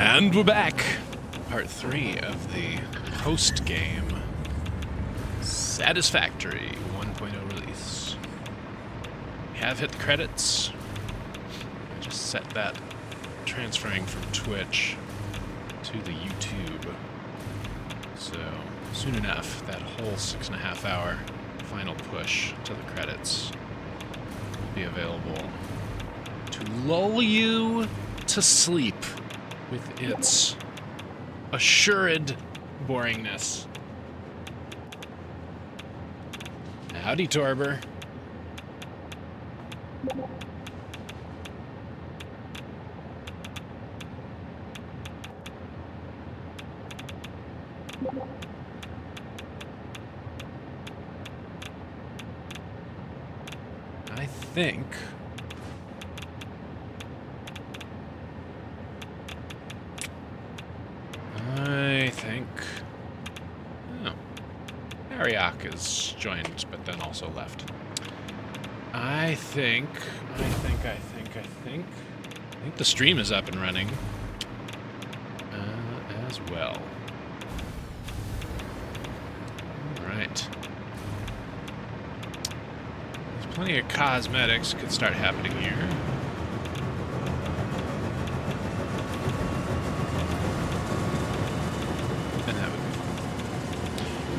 And we're back. Part 3 of the post-game Satisfactory 1.0 release. We have hit the credits. I just set that transferring from Twitch to the YouTube. So soon enough, that whole 6.5 hour final push to the credits will be available to lull you to sleep with its assured boringness. Howdy, Torber. I think oh, Ariak is joined, but then also left. I think the stream is up and running as well. All right. There's plenty of cosmetics could start happening here.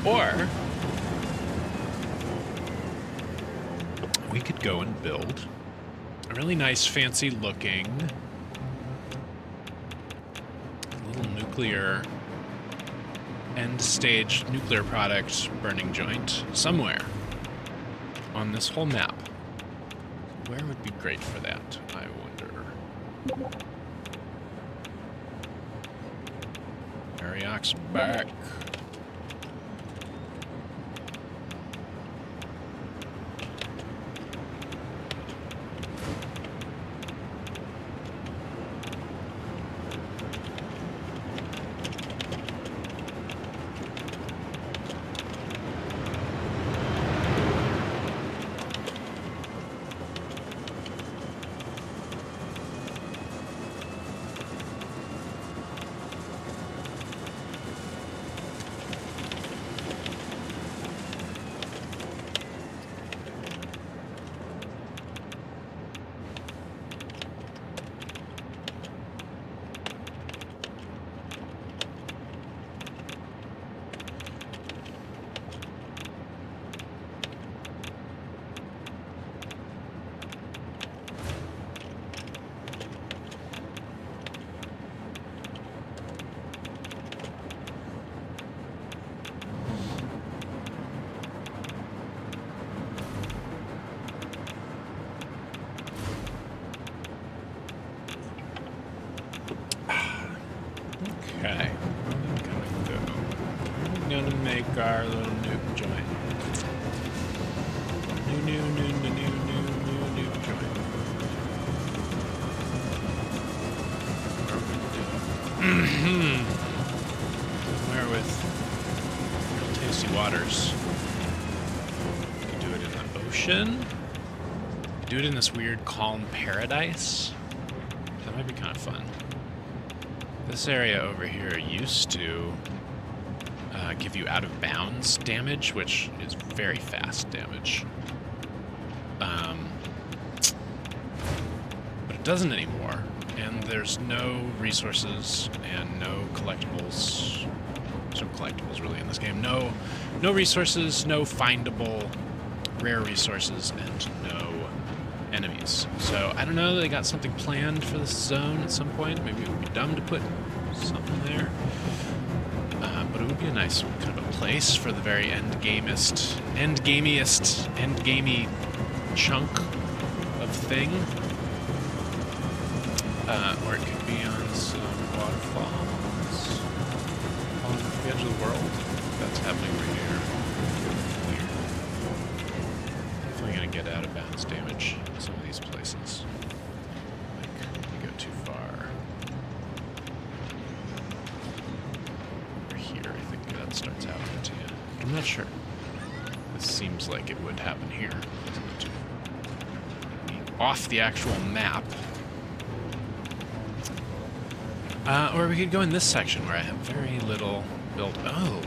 Or we could go and build a really nice, fancy looking little nuclear end stage nuclear product burning joint somewhere on this whole map. Where would be great for that, I wonder? Ariak's back. Okay, we're gonna make our little nuke joint. New joint. Somewhere with real tasty waters. You can do it in the ocean. You can do it in this weird calm paradise. That might be kind of fun. This area over here used to give you out of bounds damage, which is very fast damage. But it doesn't anymore, and there's no resources and no collectibles. There's no collectibles really in this game. No resources, no findable rare resources, and no enemies. So I don't know, they got something planned for this zone at some point. Maybe it would be dumb to put something there. But it would be a nice kind of a place for the very endgamey chunk of thing. Or it could be on some waterfalls on the edge of the world. That's happening right here. Weird. Definitely gonna get out of bounds damage in some of these places. Like, you go too far. Over here, I think that starts happening to you. I'm not sure. This seems like it would happen here. Off the actual map. Or we could go in this section where I have very little built. Oh,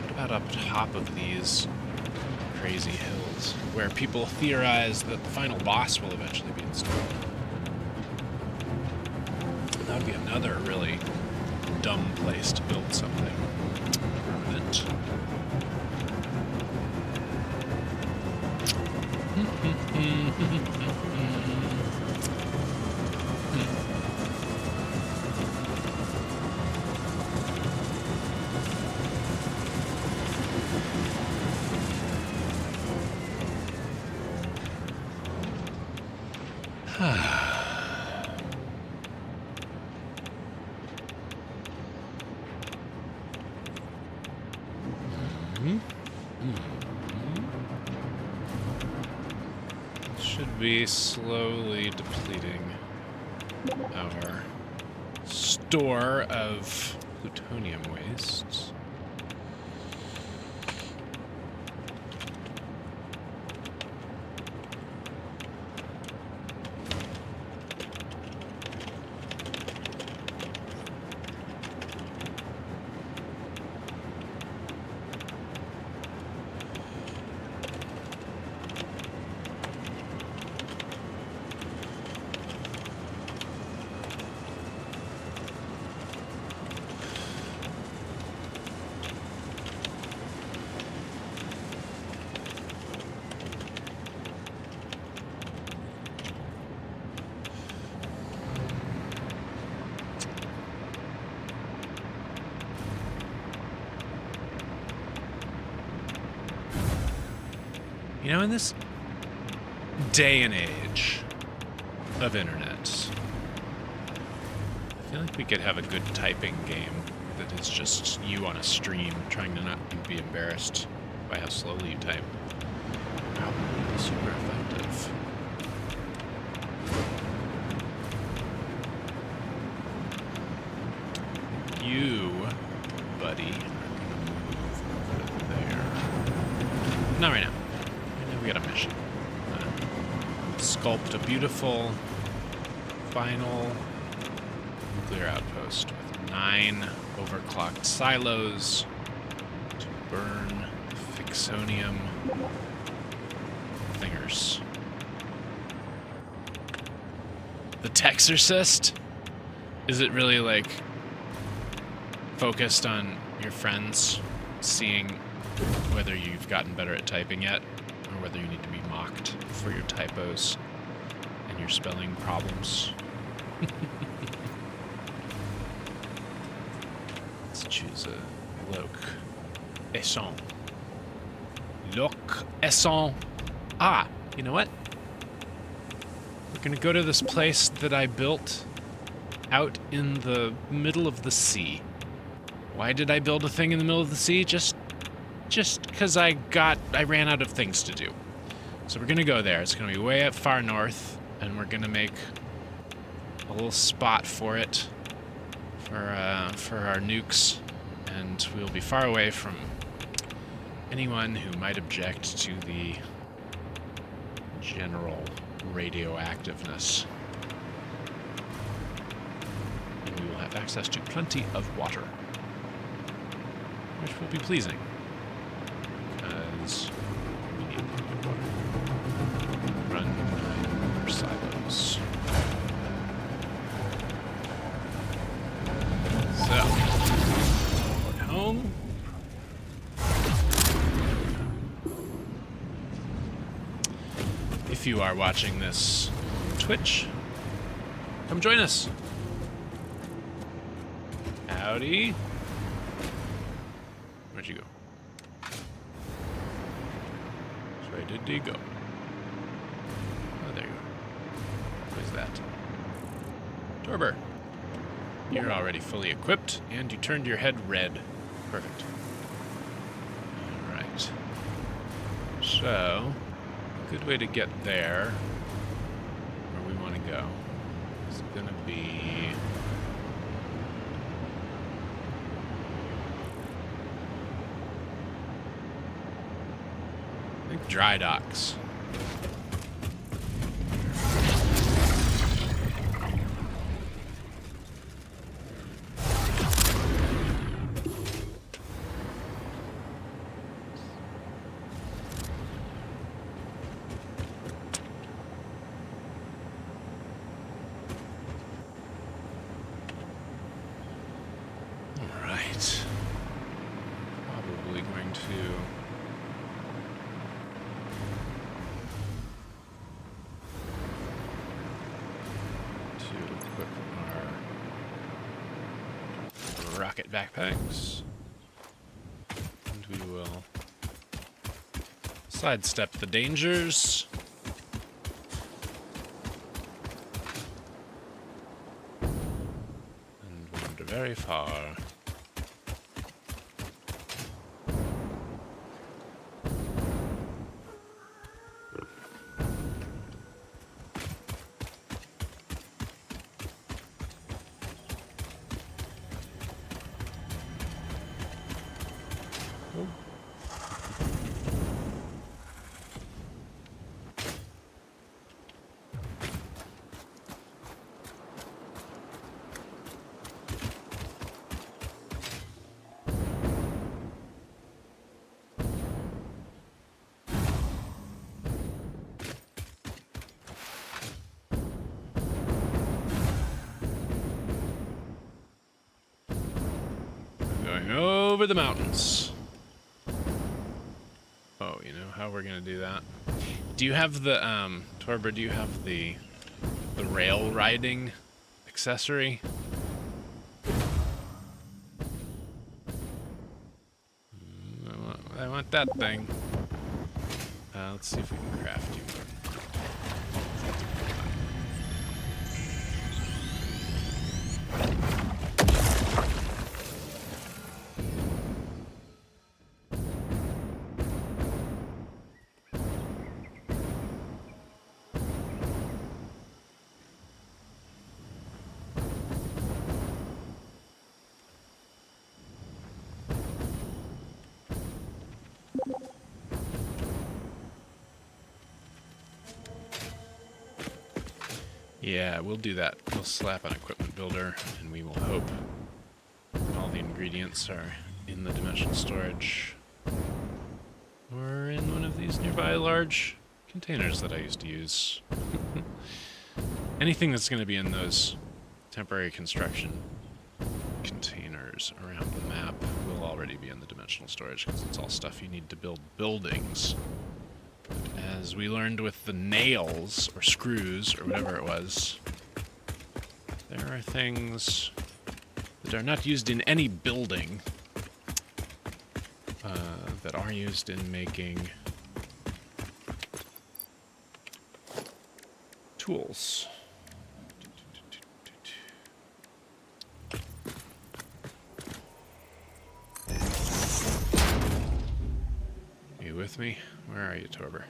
what about up top of these crazy hills where people theorize that the final boss will eventually be installed? That would be another really dumb place to build something permanent. Should be slowly depleting our store of plutonium wastes. You know, in this day and age of internet, I feel like we could have a good typing game that is just you on a stream trying to not be embarrassed by how slowly you type. Probably be super effective. You, buddy, are gonna move over there. Not right now. We got a mission. Sculpt a beautiful final nuclear outpost with 9 overclocked silos to burn fixonium thingers. The Texorcist? Is it really like focused on your friends seeing whether you've gotten better at typing yet? Or whether you need to be mocked for your typos and your spelling problems. Let's choose a location. Location. Ah, you know what? We're gonna go to this place that I built out in the middle of the sea. Why did I build a thing in the middle of the sea? Just because I ran out of things to do. So we're gonna go there. It's gonna be way up far north, and we're gonna make a little spot for it, for our nukes, and we'll be far away from anyone who might object to the general radioactiveness. And we will have access to plenty of water, which will be pleasing. We need water. Run 9 more silos. So, port home. If you are watching this on Twitch, come join us. Howdy. Where'd you go? Where did he go? Oh, there you go. What is that? Torber. You're already fully equipped, and you turned your head red. Perfect. Alright. So, a good way to get there, where we want to go, is going to be... I think dry docks. fact, probably going to equip our rocket backpacks, and we will sidestep the dangers. And wander very far. Going over the mountains. Oh, you know how we're gonna do that? Do you have the, Torber, do you have the rail riding accessory? I want that thing. Let's see if we can craft you. Yeah, we'll do that. We'll slap an equipment builder, and we will hope all the ingredients are in the dimensional storage. Or in one of these nearby large containers that I used to use. Anything that's going to be in those temporary construction containers around the map will already be in the dimensional storage, because it's all stuff you need to build buildings. As we learned with the nails, or screws, or whatever it was, there are things that are not used in any building that are used in making tools. Are you with me? Where are you, Torber?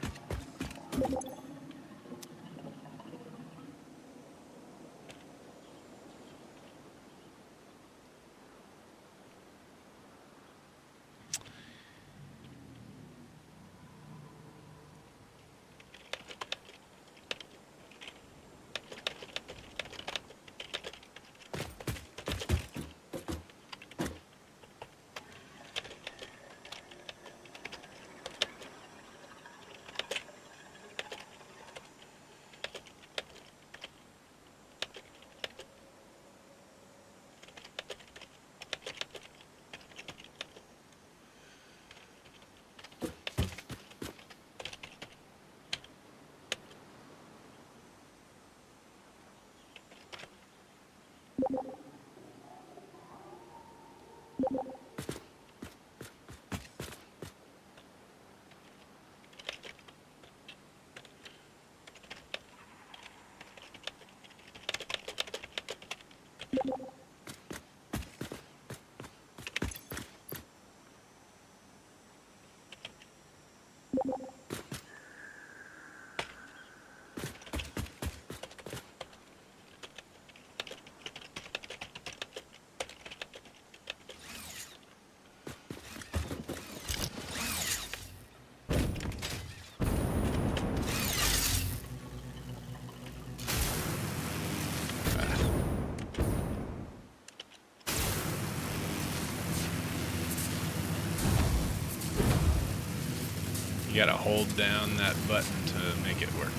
You gotta hold down that button to make it work.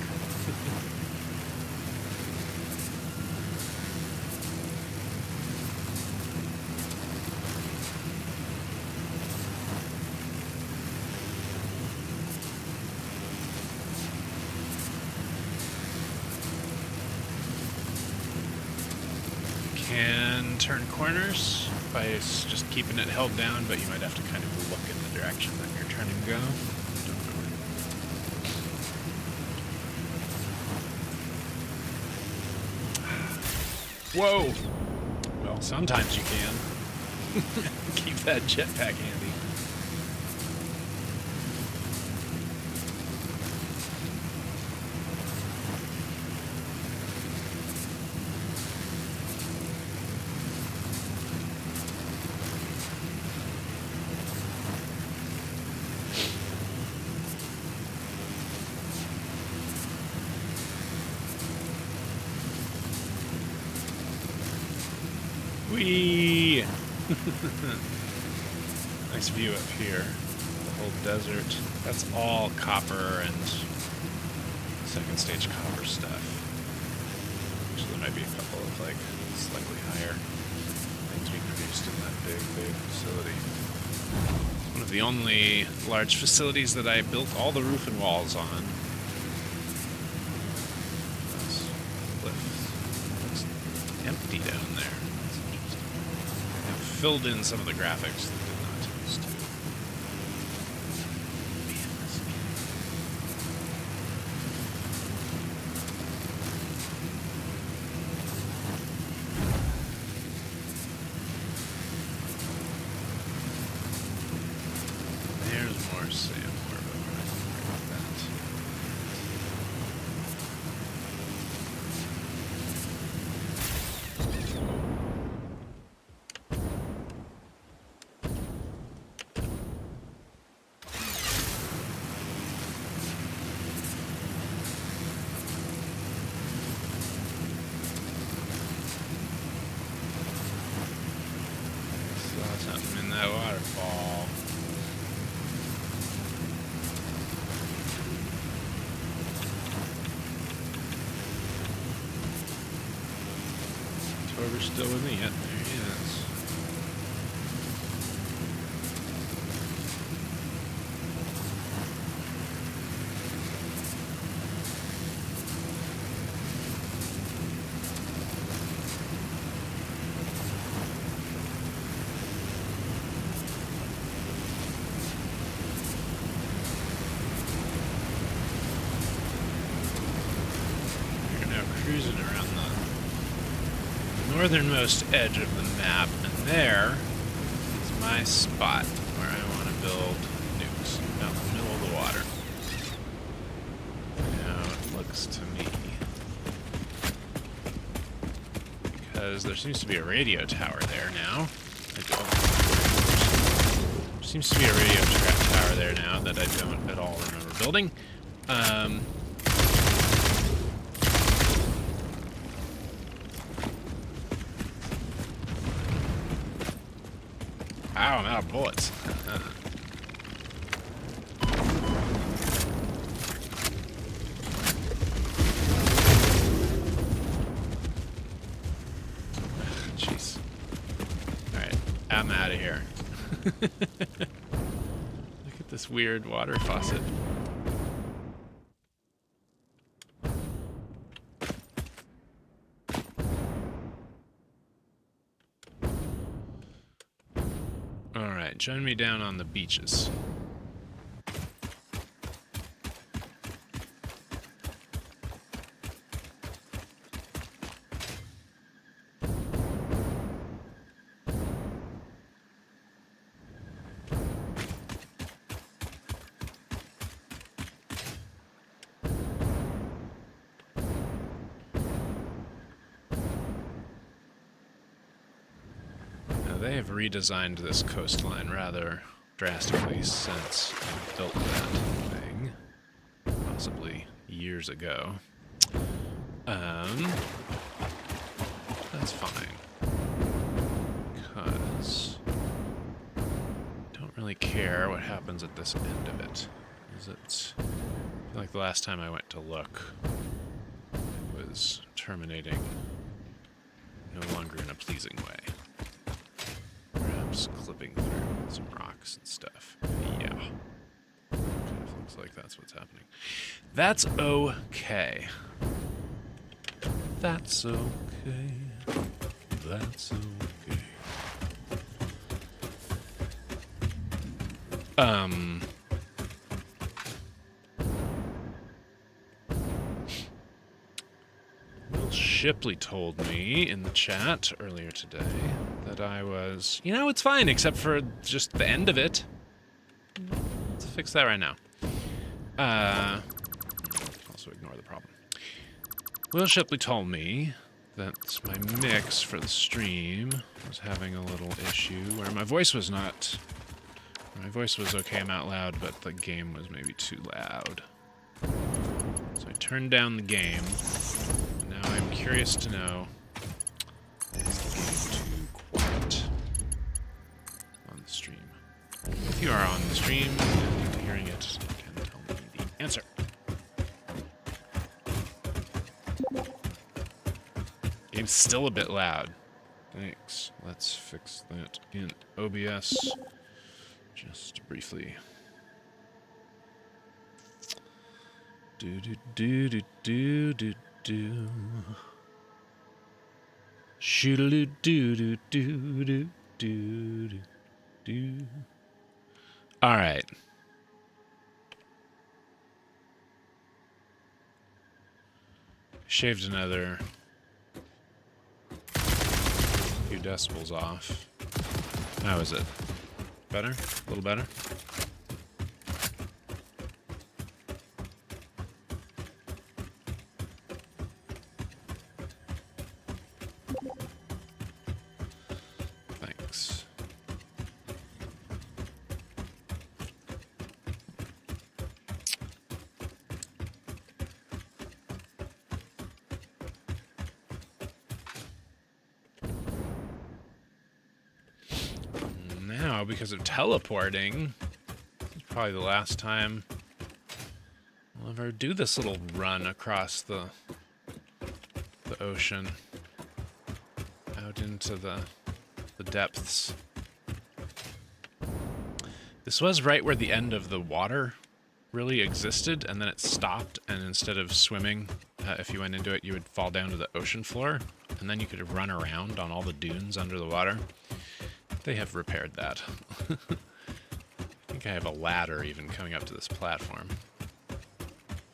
can turn corners by just keeping it held down, but you might have to kind of look in the direction that you're trying to go. Whoa! Well, sometimes you can. Keep that jetpack handy. Whee! Nice view up here. The whole desert. That's all copper and second stage copper stuff. Actually, there might be a couple of, like, slightly higher things being produced in that big facility. It's one of the only large facilities that I built all the roof and walls on. Looks empty down there. Filled in some of the graphics that did not used to. There's more sandworm over like that. Something in that waterfall. Torber's still with me yet. There he is. Cruising around the northernmost edge of the map, and there is my spot where I want to build nukes out in the middle of the water. Now it looks to me, because there seems to be a radio tower there now. There seems to be a radio tower there now that I don't at all remember building. Ow, I'm out of bullets. Jeez. Alright, I'm out of here. Look at this weird water faucet. Alright, join me down on the beaches. They have redesigned this coastline rather drastically since I built that thing, possibly years ago. That's fine, because I don't really care what happens at this end of it. I feel like the last time I went to look, it was terminating no longer in a pleasing way. Clipping through some rocks and stuff. Yeah. Kind of looks like that's what's happening. That's okay. That's okay. That's okay. Will Shipley told me in the chat earlier today that I was, you know, it's fine except for just the end of it. Let's fix that right now. Also ignore the problem. Will Shipley told me that my mix for the stream was having a little issue where my voice was not... My voice was okay, I'm out loud, but the game was maybe too loud. So I turned down the game. Now I'm curious to know, is the game too quiet on the stream? If you are on the stream and hearing it, you can tell me the answer. Game's still a bit loud. Thanks. Let's fix that in OBS. Just briefly. Do do do do do do do. Shoodaloo do do do do do do. All right. Shaved another few decibels off. How is it? Better? A little better? Thanks. Now, because of teleporting, this is probably the last time I'll ever do this little run across the ocean out into the depths. This was right where the end of the water really existed, and then it stopped, and instead of swimming, if you went into it, you would fall down to the ocean floor, and then you could run around on all the dunes under the water. They have repaired that. I think I have a ladder even coming up to this platform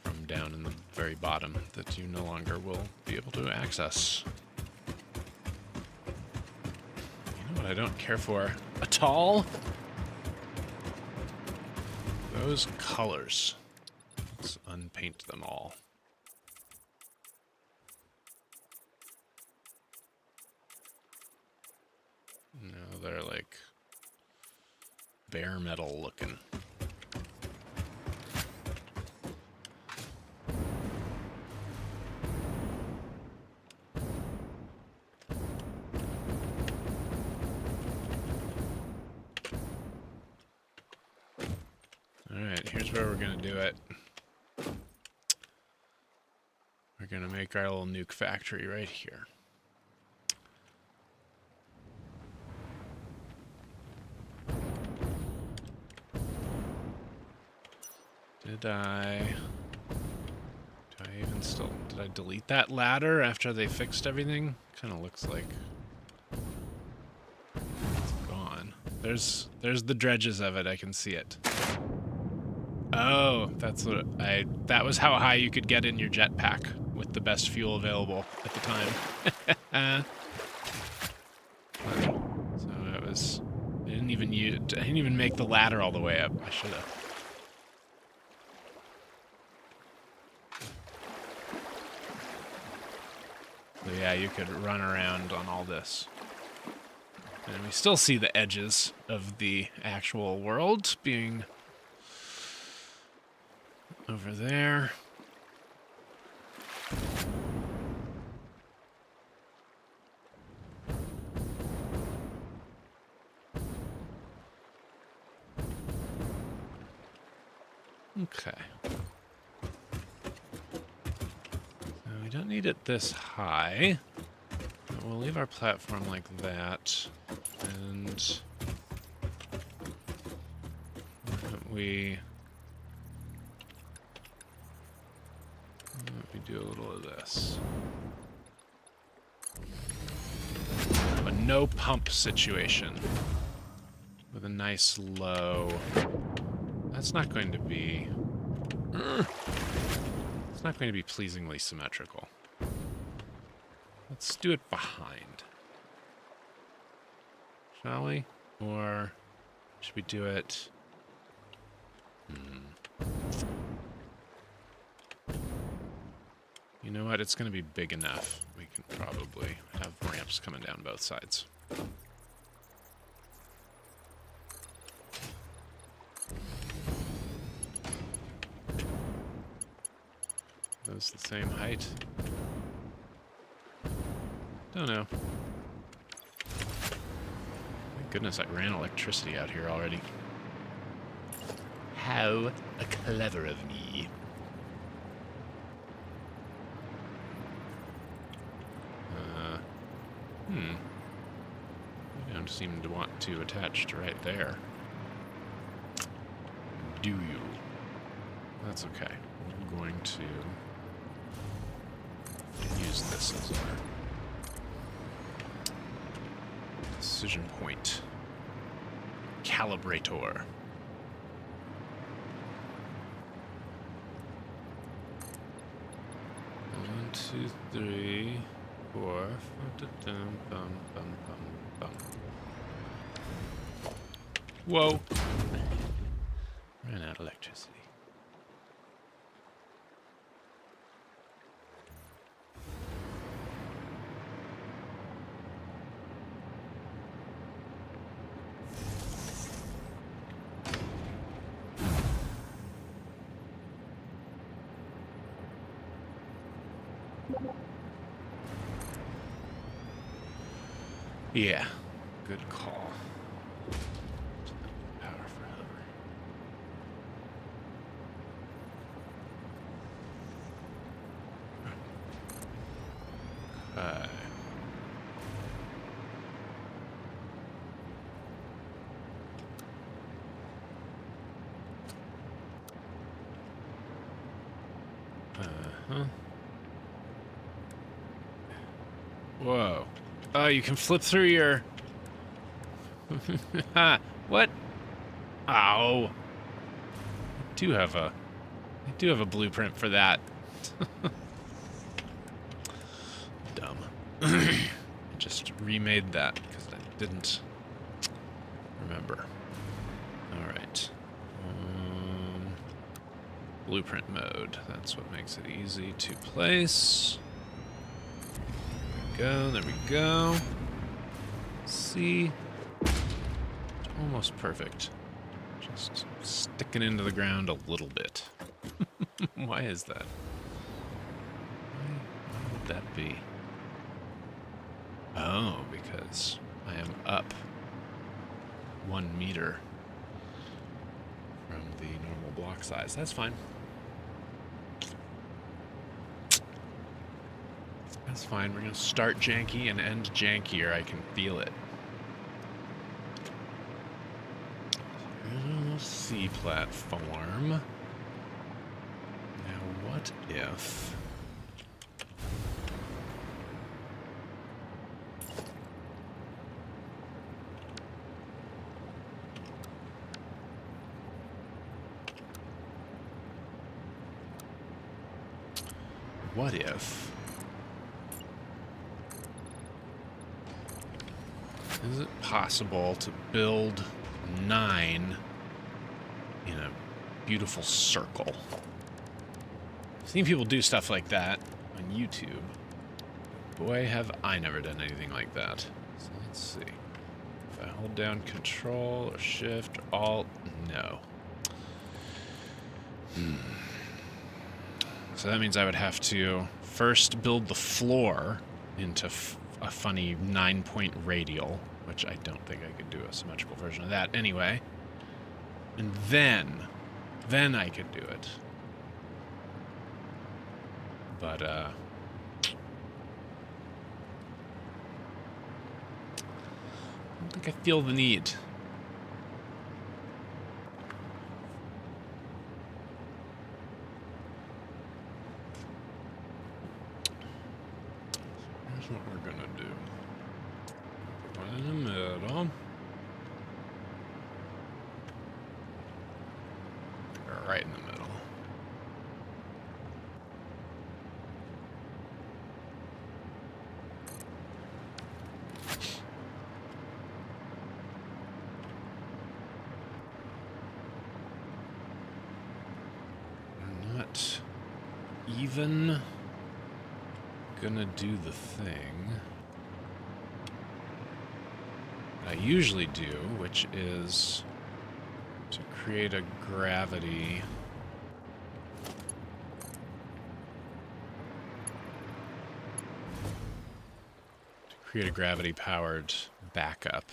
from down in the very bottom that you no longer will be able to access. You know what I don't care for at all? Those colors. Let's unpaint them all. No, they're like bare metal looking. Alright, here's where we're gonna do it. We're gonna make our little nuke factory right here. Did I even still... Did I delete that ladder after they fixed everything? Kind of looks like it's gone. There's the dredges of it. I can see it. Oh, that's what that was how high you could get in your jetpack with the best fuel available at the time. So it was... I didn't even make the ladder all the way up. I should have. So yeah, you could run around on all this. And we still see the edges of the actual world being over there. Okay. We don't need it this high. But we'll leave our platform like that. And why don't we do a little of this? no pump situation with a nice low. That's not going to be... It's not going to be pleasingly symmetrical. Let's do it behind. Shall we? Or should we do it... You know what? It's going to be big enough. We can probably have ramps coming down both sides. Those the same height? Don't know. Thank goodness I ran electricity out here already. How clever of me. You don't seem to want to attach to right there. Do you? That's okay. We're going to use this as our decision point. Calibrator. 1, 2, 3, 4. Whoa. Ran out of electricity. Yeah, good call. Power for hover. Okay. Whoa. Oh, you can flip through your... What? Ow. I do have a blueprint for that. Dumb. I just remade that because I didn't remember. Alright. Blueprint mode. That's what makes it easy to place. There we go. See? Almost perfect. Just sticking into the ground a little bit. Why is that? Why would that be? Oh, because I am up 1 meter from the normal block size. That's fine. That's fine. We're going to start janky and end jankier. I can feel it. C platform. Now, what if... What if... Is it possible to build 9 in a beautiful circle? I've seen people do stuff like that on YouTube. Boy, have I never done anything like that. So let's see. If I hold down Control or Shift or Alt, no. So that means I would have to first build the floor into a funny 9-point radial, which I don't think I could do a symmetrical version of that anyway. And then I could do it. But, I don't think I feel the need. Here's what we're gonna do. One in the middle. Right in the middle. I'm not even gonna do the thing I usually do, which is to create a gravity. Create a gravity-powered backup.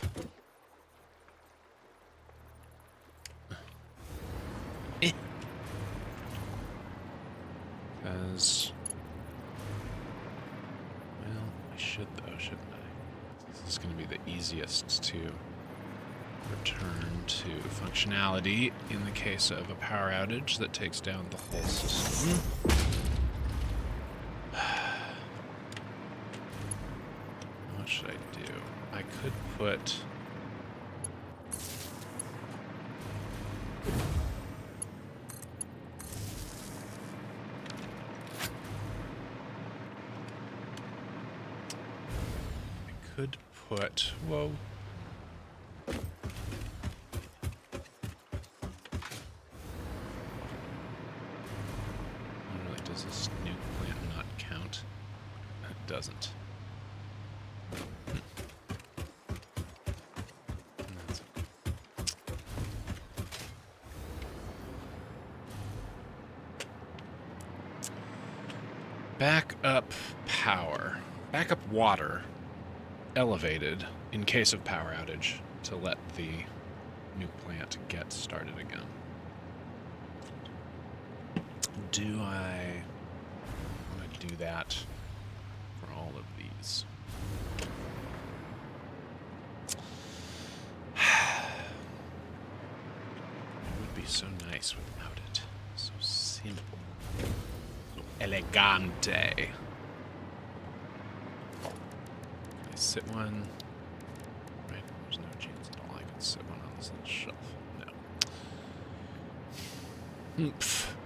Because, well, I should though, shouldn't I? This is going to be the easiest to return to functionality in the case of a power outage that takes down the whole system. What should I do? I could put... Whoa. Really, does this nuke plant not count? It doesn't. Backup power. Backup water. Elevated in case of power outage to let the nuke plant get started again. Do I want to do that for all of these? It would be so nice without it. So simple. So elegante. Sit one. Right, there's no chance at all I can sit one on this little shelf. No. Oomph.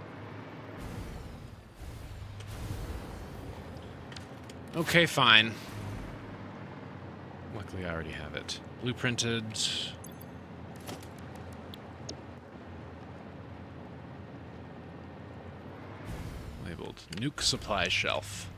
Okay, fine. Luckily, I already have it. Blueprinted. Labeled nuke supply shelf.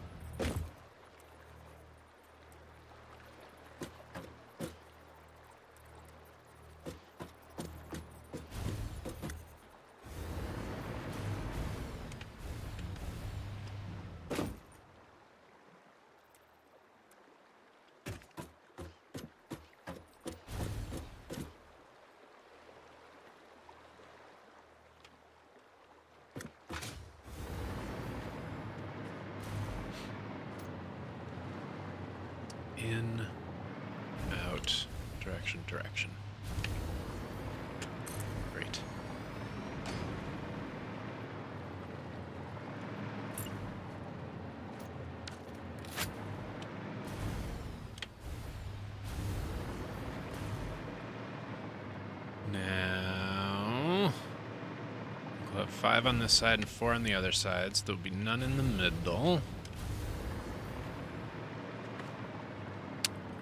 In, out, direction. Great. Now, we'll have 5 on this side and 4 on the other side, so there'll be none in the middle.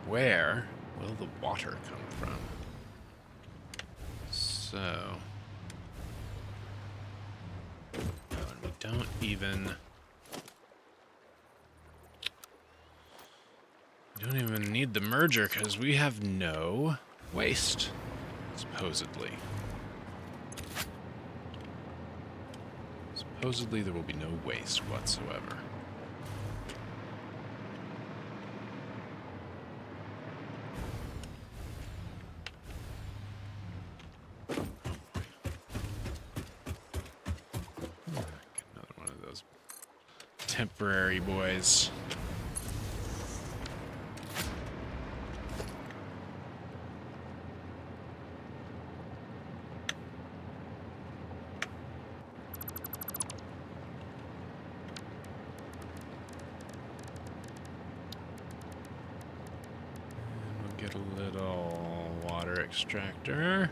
Where will the water come from? So... Oh, and we don't even need the merger because we have no waste, supposedly. Supposedly there will be no waste whatsoever. Temporary boys. And we'll get a little water extractor.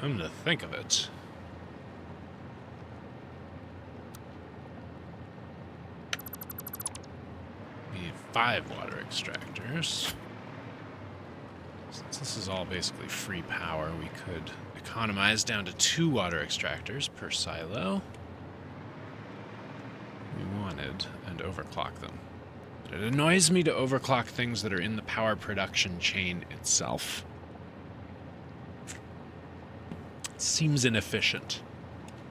Come to think of it. We need 5 water extractors. Since this is all basically free power, we could economize down to 2 water extractors per silo. We wanted, and overclock them. But it annoys me to overclock things that are in the power production chain itself. Seems inefficient,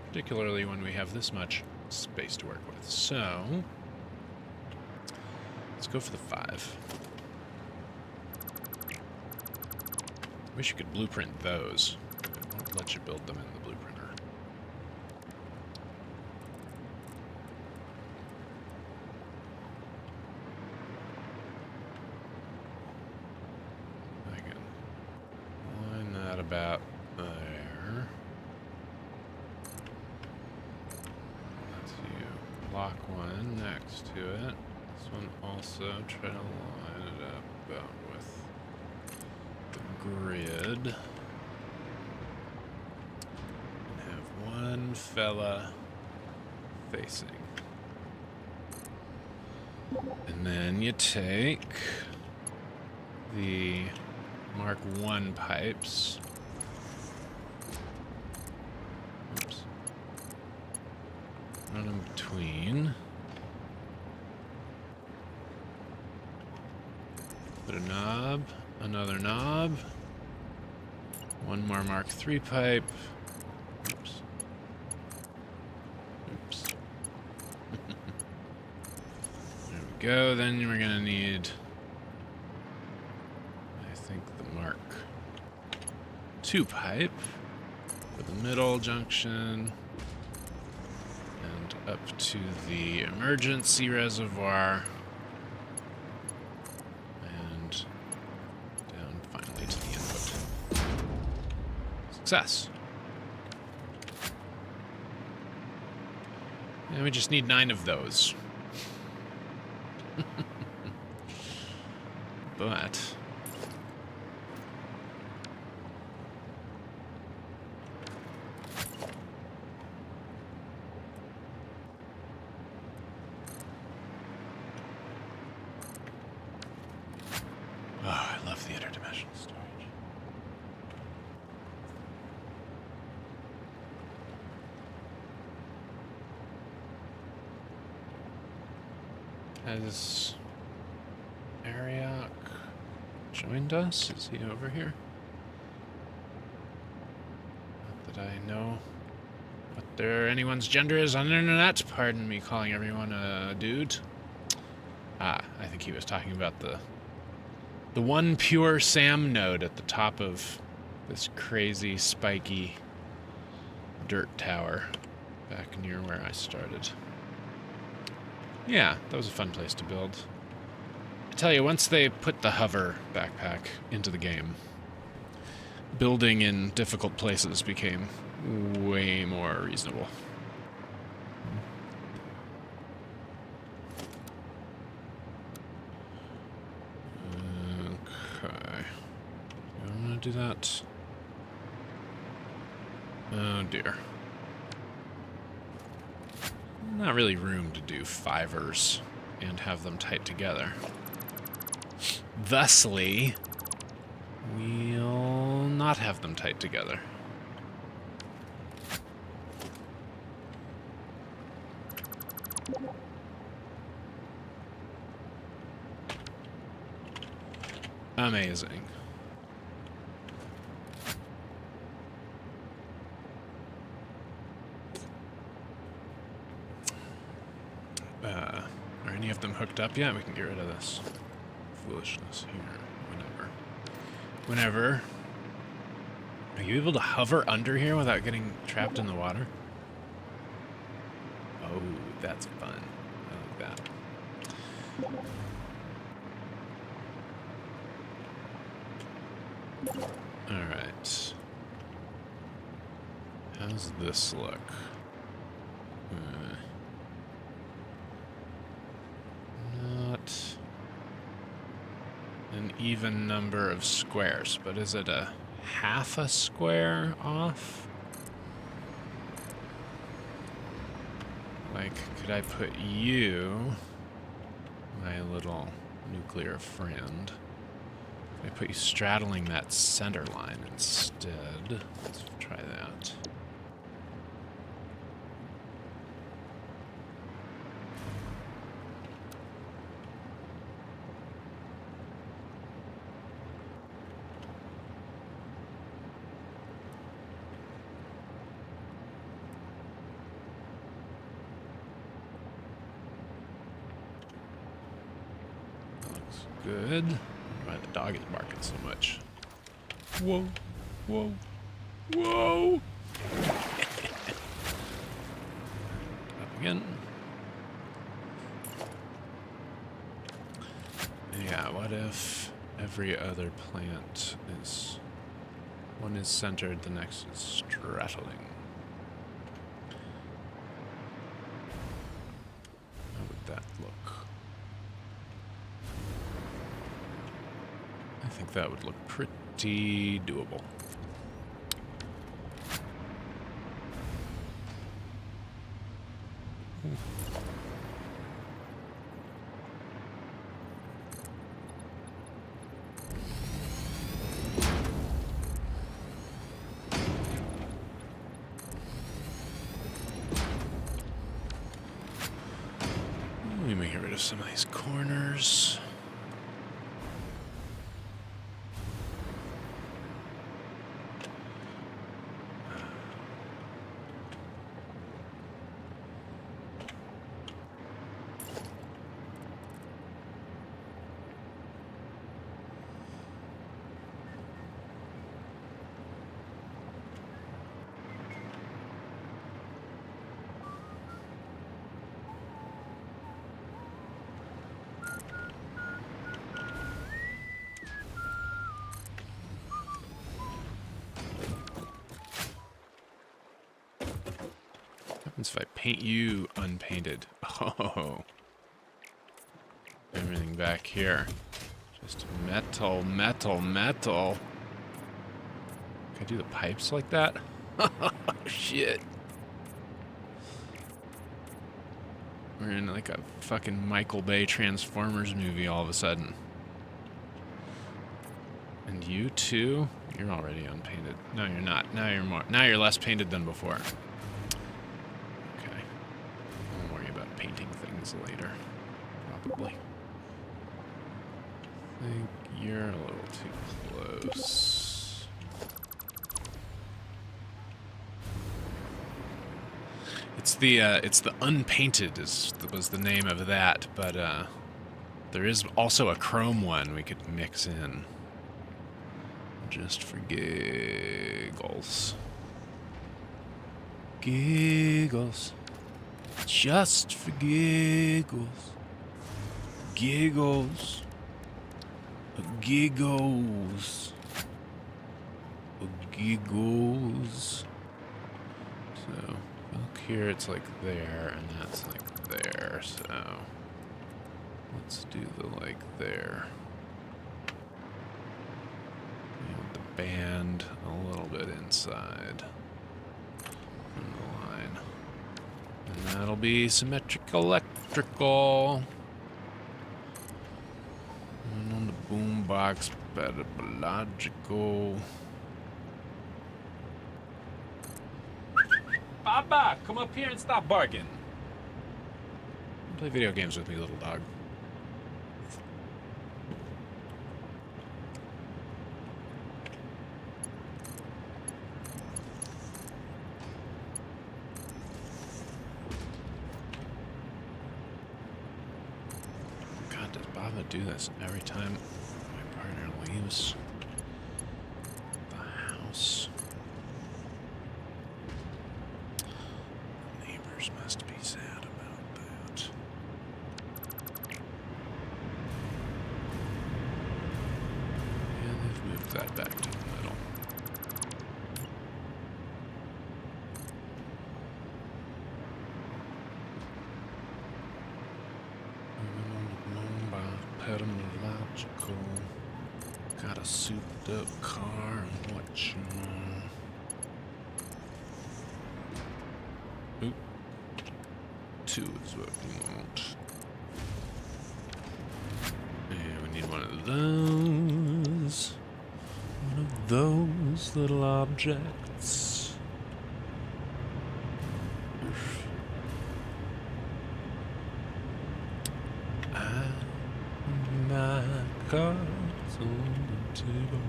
particularly when we have this much space to work with. So, let's go for the 5. Wish you could blueprint those. It won't let you build them in the blueprinter. I can line that about there. Lock one next to it. This one also, try to line it up about with the grid. And have one fella facing. And then you take the Mark 1 pipes. Run in between. Put a knob, another knob, one more Mark 3 pipe. Oops. Oops. There we go. Then we're gonna need, I think, the Mark 2 pipe for the middle junction. Up to the emergency reservoir, and down finally to the input. Success. And we just need 9 of those. But has Ariok joined us? Is he over here? Not that I know what anyone's gender is on the internet. Pardon me calling everyone a dude. Ah, I think he was talking about the one pure SAM node at the top of this crazy spiky dirt tower back near where I started. Yeah, that was a fun place to build. I tell you, once they put the hover backpack into the game, building in difficult places became way more reasonable. Okay. I'm gonna do that. Oh dear. Not really room to do 5ers and have them tight together. Thusly, we'll not have them tight together. Amazing. Are any of them hooked up yet? We can get rid of this foolishness here. Whenever. Are you able to hover under here without getting trapped in the water? Oh, that's fun. I like that. Alright. How's this look? Not an even number of squares, but is it a half a square off? Like, could I put you, my little nuclear friend, I put you straddling that center line instead? Let's try that. Good. Why the dog is barking so much? Whoa, whoa, whoa! Up again. Yeah, what if every other plant is... One is centered, the next is straddling? How would that look? I think that would look pretty doable. Let me get rid of some of these corners. If I paint you unpainted. Oh. Everything back here. Just metal, metal, metal. Can I do the pipes like that? Shit. We're in like a fucking Michael Bay Transformers movie all of a sudden. And you too? You're already unpainted. No, you're not. Now you're more. Now you're less painted than before. Later, probably. I think you're a little too close. It's the unpainted was the name of that, but there is also a chrome one we could mix in, just for giggles. Giggles. Just for giggles. Giggles. Giggles. Giggles. So, look here, it's like there, and that's like there, so let's do the like there. You want the band a little bit inside from the line. And that'll be symmetrical electrical. And on the boombox, pedagological. Baba, come up here and stop barking. Play video games with me, little dog. Do this every time my partner leaves the house. Neighbors must be sad about that. that back to the middle. Etymological. Got a souped up car and what you know. Oop. 2 is what we want. And we need one of those. One of those little objects. Oof. My cards on the table.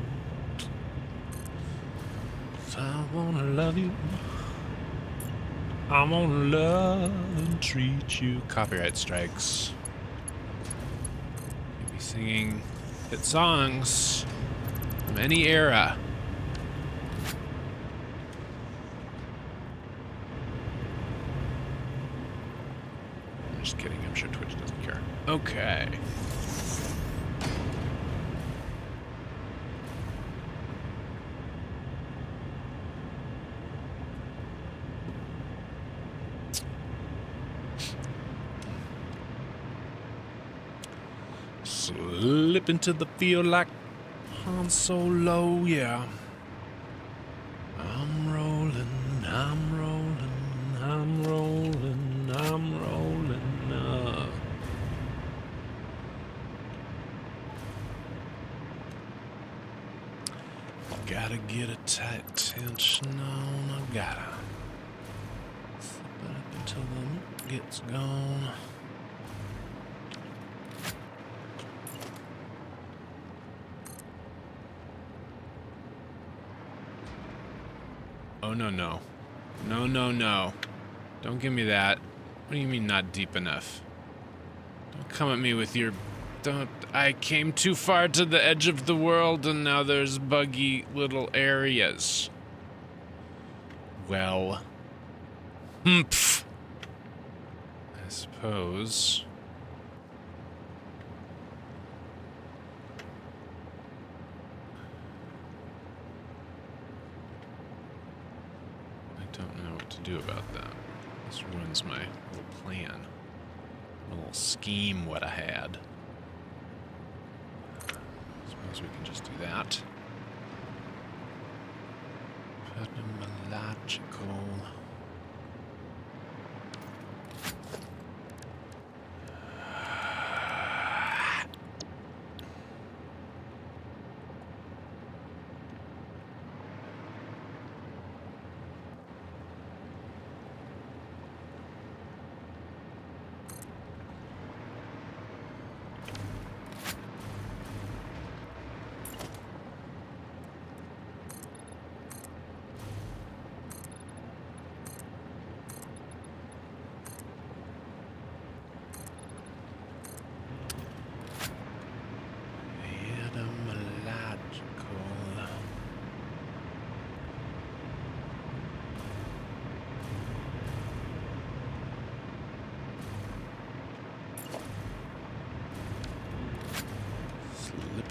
So I wanna love you. I wanna love and treat you. Copyright strikes. You'll be singing hit songs from any era. I'm just kidding. I'm sure Twitch doesn't care. Okay. Slip into the field like Han Solo, yeah. I'm rolling, I'm rolling, I'm rolling, I'm rolling up. Gotta get a tight tension on, I gotta slip it up until the meat gets gone. Oh, no, no. No, no, no. Don't give me that. What do you mean not deep enough? Don't come at me with your... Don't... I came too far to the edge of the world and now there's buggy little areas. Well... Humph. I suppose... Don't know what to do about that. This ruins my little plan. A little scheme what I had. Suppose we can just do that. Etymological.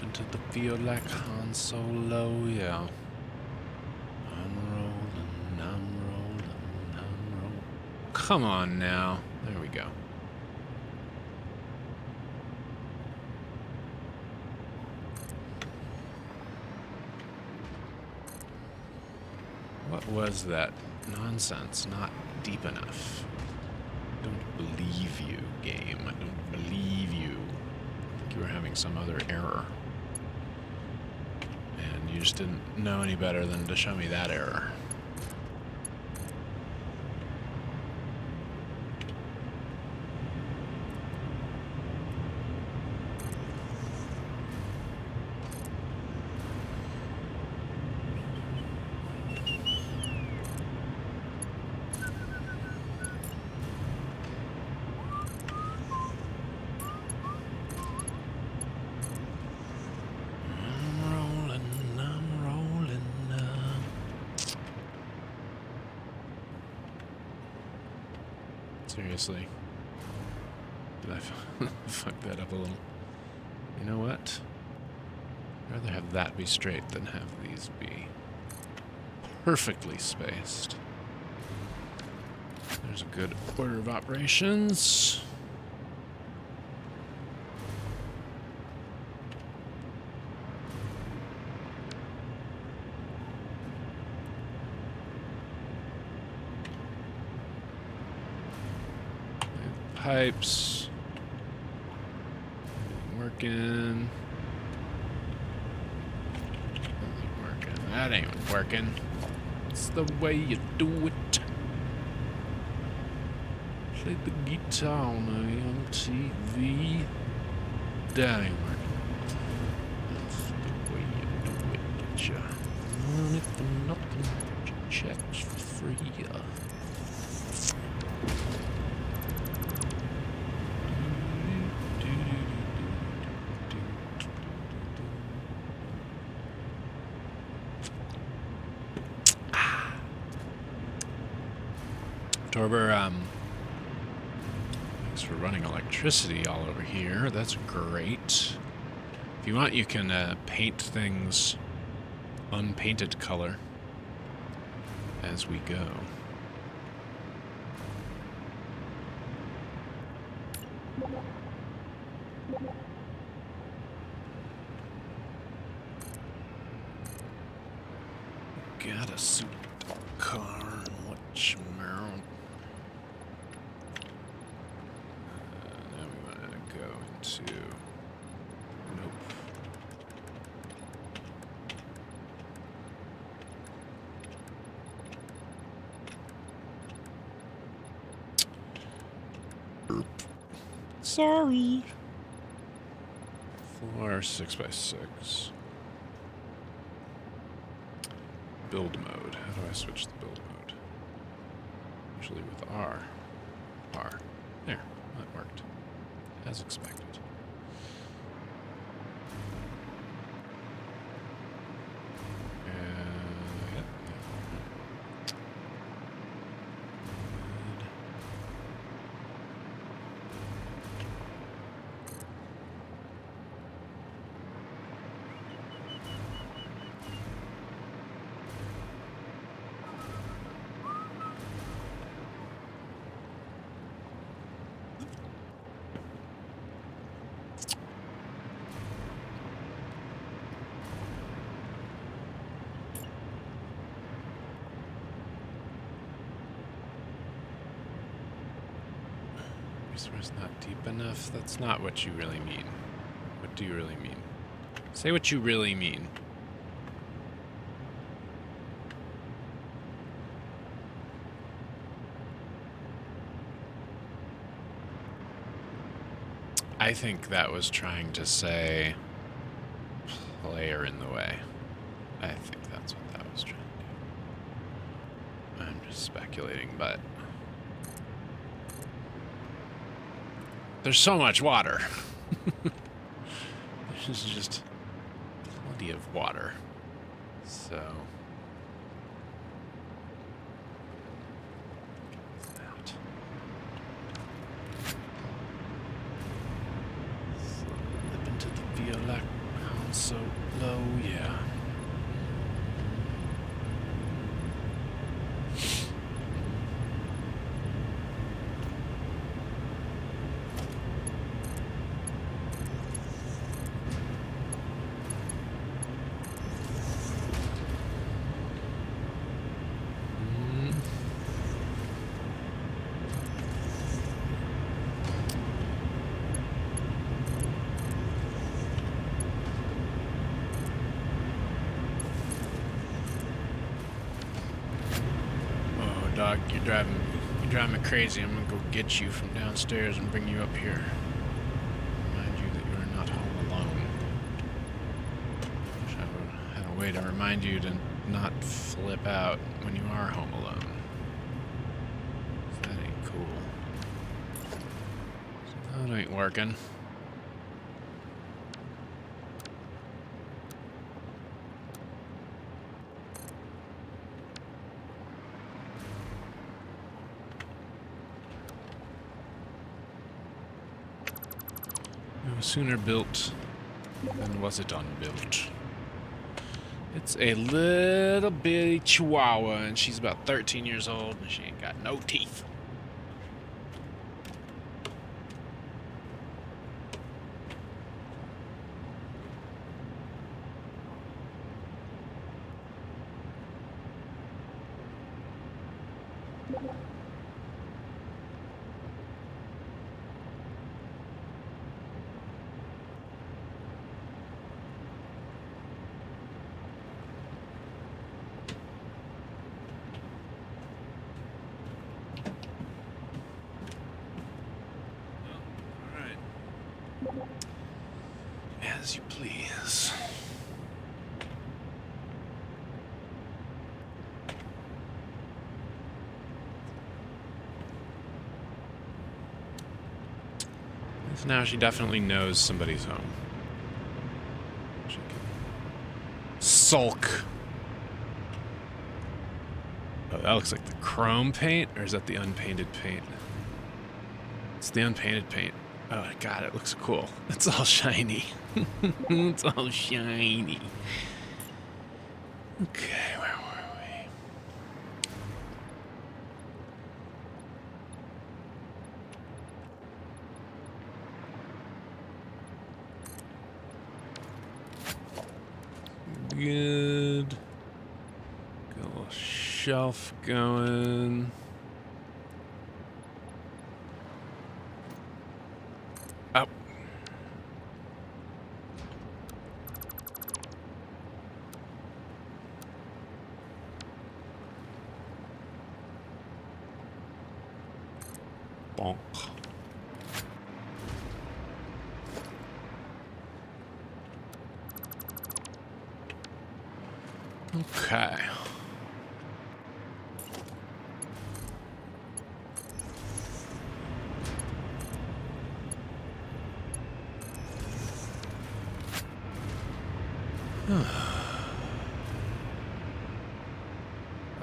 Into the field like Han Solo, yeah. I'm rolling, I'm rolling, I'm rolling. Come on now. There we go. What was that nonsense? Not deep enough. I don't believe you, game. I don't believe you. I think you were having some other error. And you just didn't know any better than to show me that error. Seriously. Did I fuck that up a little? You know what? I'd rather have that be straight than have these be perfectly spaced. There's a good order of operations. Pipes. Working. That ain't working. It's the way you do it. Play the guitar on MTV. That ain't working. That's the way you do it. Get ya money for nothing. Get your checks for free. Torber, thanks for running electricity all over here. That's great. If you want, you can paint things unpainted color as we go. Got a super car and what you mount. Now we want to go into. Nope. Sorry. Floor 6x6. Build mode. How do I switch the build mode? Usually with R. R. There. That worked. As expected. Yep. Resource not deep enough? That's not what you really mean. What do you really mean? Say what you really mean. I think that was trying to say player in the way. I think that's what that was trying to do. I'm just speculating, but there's so much water. There's just plenty of water. So slip into the viola. So low, yeah. Dog, you're driving me crazy. I'm gonna go get you from downstairs and bring you up here. Remind you that you are not home alone. Wish I had a way to remind you to not flip out when you are home alone. That ain't cool. That ain't working. No sooner built than was it unbuilt. It's a little bitty chihuahua, and she's about 13 years old, and she ain't got no teeth. As you please. So now she definitely knows somebody's home. She can sulk. Oh, that looks like the chrome paint, or is that the unpainted paint? It's the unpainted paint. Oh, God, it looks cool. It's all shiny. It's all shiny. Okay, where were we? Good. Got a little shelf going. Up. Bonk. Okay.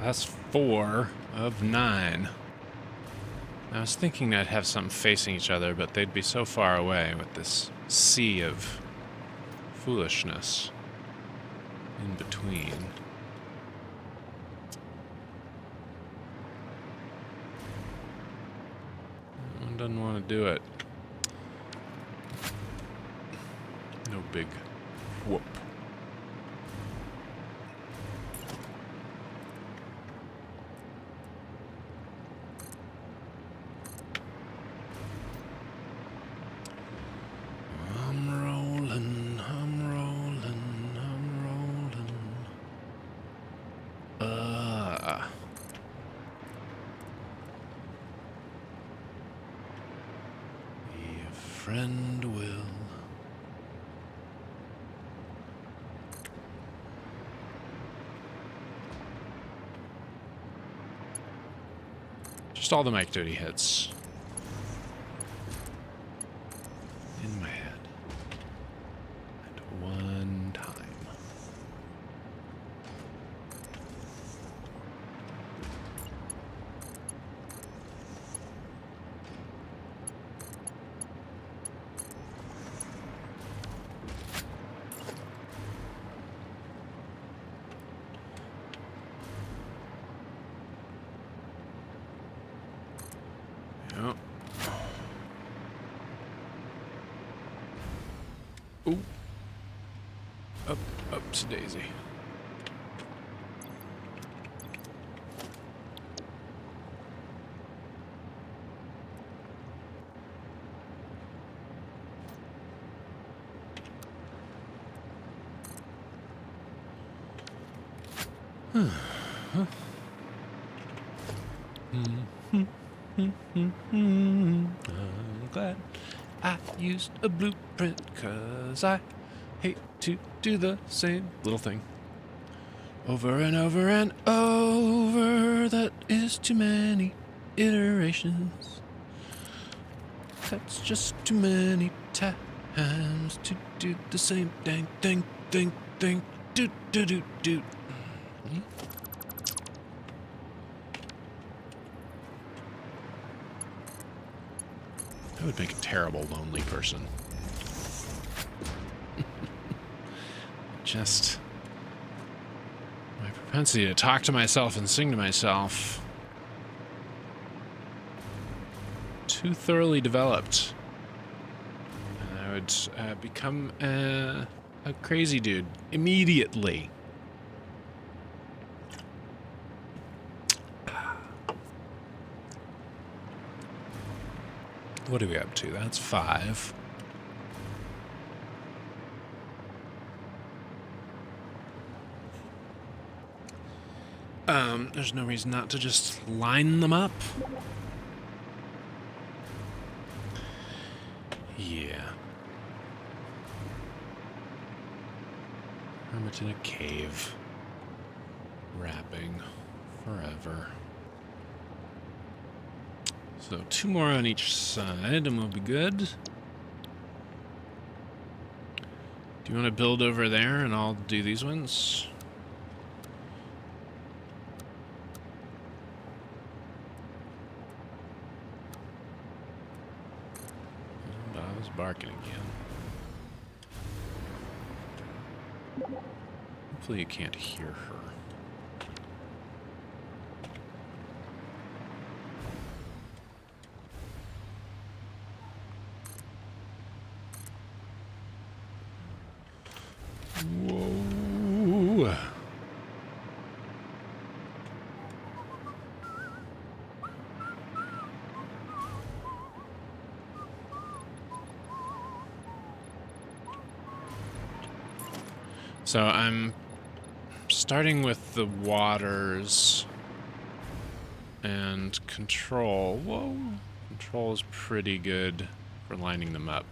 That's 4 of 9. I was thinking I'd have something facing each other, but they'd be so far away with this sea of foolishness in between. One doesn't want to do it. No big whoop. Friend will. Just all the mic dirty hits. In my head. At one time. Yep. Ooh. Up's daisy. I'm glad I used a blueprint, 'cause I hate to do the same little thing over and over and over. That is too many iterations. That's just too many times to do the same thing, do. That would make a terrible lonely person. Just Fancy to talk to myself and sing to myself. Too thoroughly developed. And I would become a crazy dude immediately. What are we up to? That's 5. There's no reason not to just line them up. Yeah. Hermit in a cave. Rapping forever. So 2 more on each side and we'll be good. Do you want to build over there and I'll do these ones? Bob's barking again. Hopefully you can't hear her. Whoa. So I'm starting with the waters and control. Whoa. Control is pretty good for lining them up.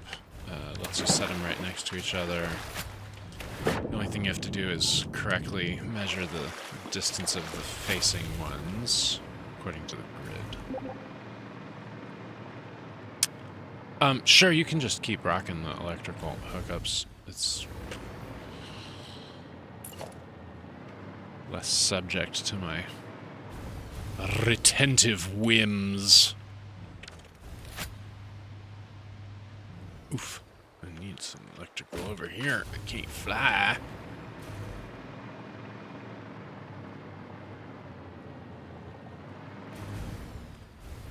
Let's just set them right next to each other. The only thing you have to do is correctly measure the distance of the facing ones according to the grid. Sure, you can just keep rocking the electrical hookups. It's less subject to my retentive whims. Oof. I need some electrical over here. I can't fly.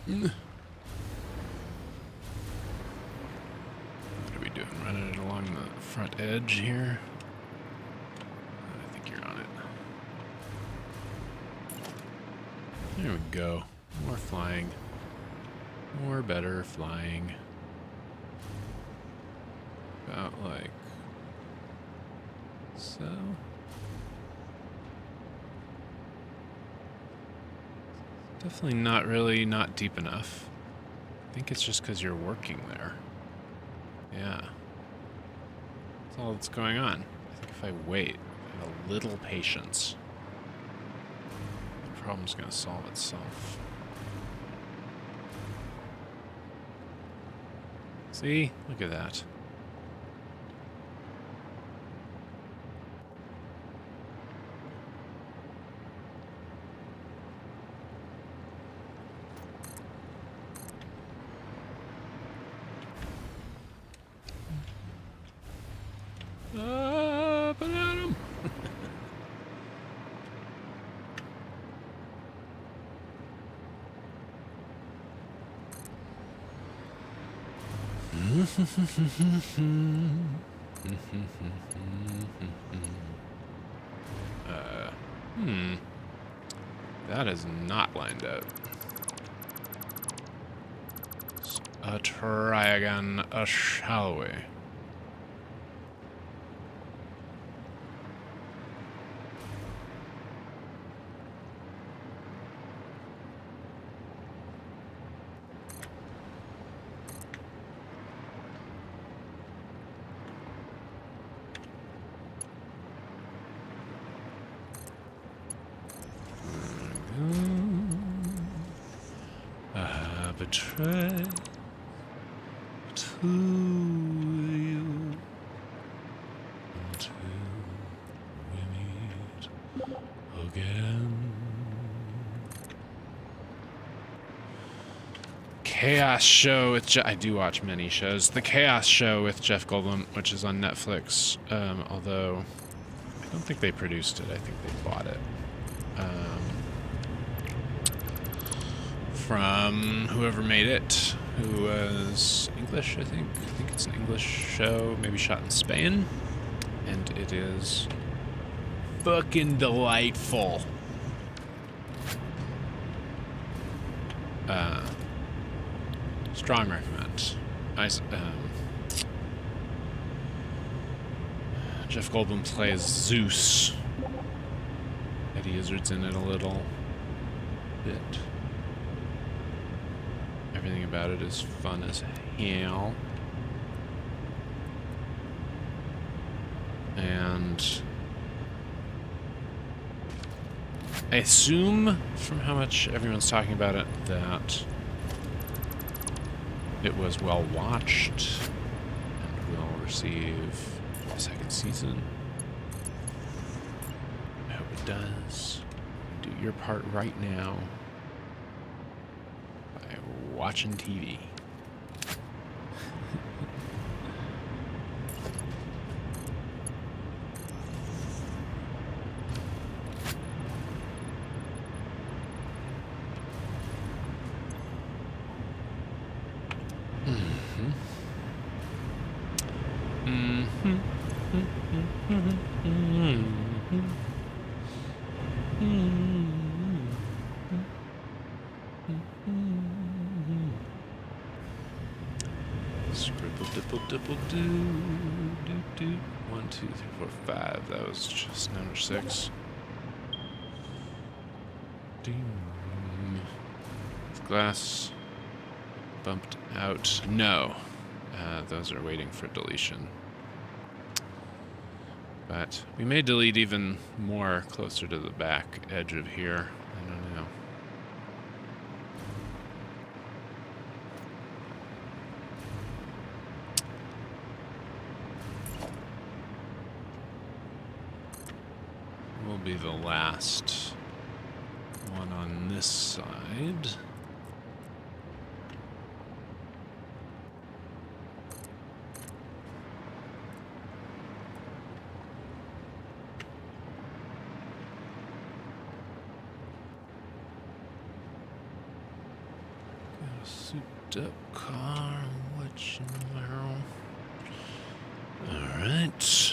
What are we doing? Running it along the front edge here? I think you're on it. There we go. More flying. More better flying. About like so. Definitely not deep enough. I think it's just because you're working there. Yeah. That's all that's going on. I think if I wait, have a little patience, the problem's gonna solve itself. See? Look at that. Up and at 'em. That is not lined up. Try again, shall we? Betray to you until we meet again. Chaos Show with I do watch many shows. The Chaos Show with Jeff Goldblum, which is on Netflix. Although I don't think they produced it. I think they bought it. from whoever made it, who was English, I think. I think it's an English show, maybe shot in Spain. And it is fucking delightful. Strong recommend. Jeff Goldblum plays Zeus. Eddie Izzard's in it a little bit. Everything about it is fun as hell. And I assume, from how much everyone's talking about it, that it was well watched and will receive a second season. I hope it does. Do your part right now by watching TV. Scribble-dibble-dibble-doo, 1, 2, 3, 4, 5. That was just number 6. Glass bumped out. No. Those are waiting for deletion. But we may delete even more closer to the back edge of here. I don't know. Will be the last one on this side. Souped up car, what you know. Alright.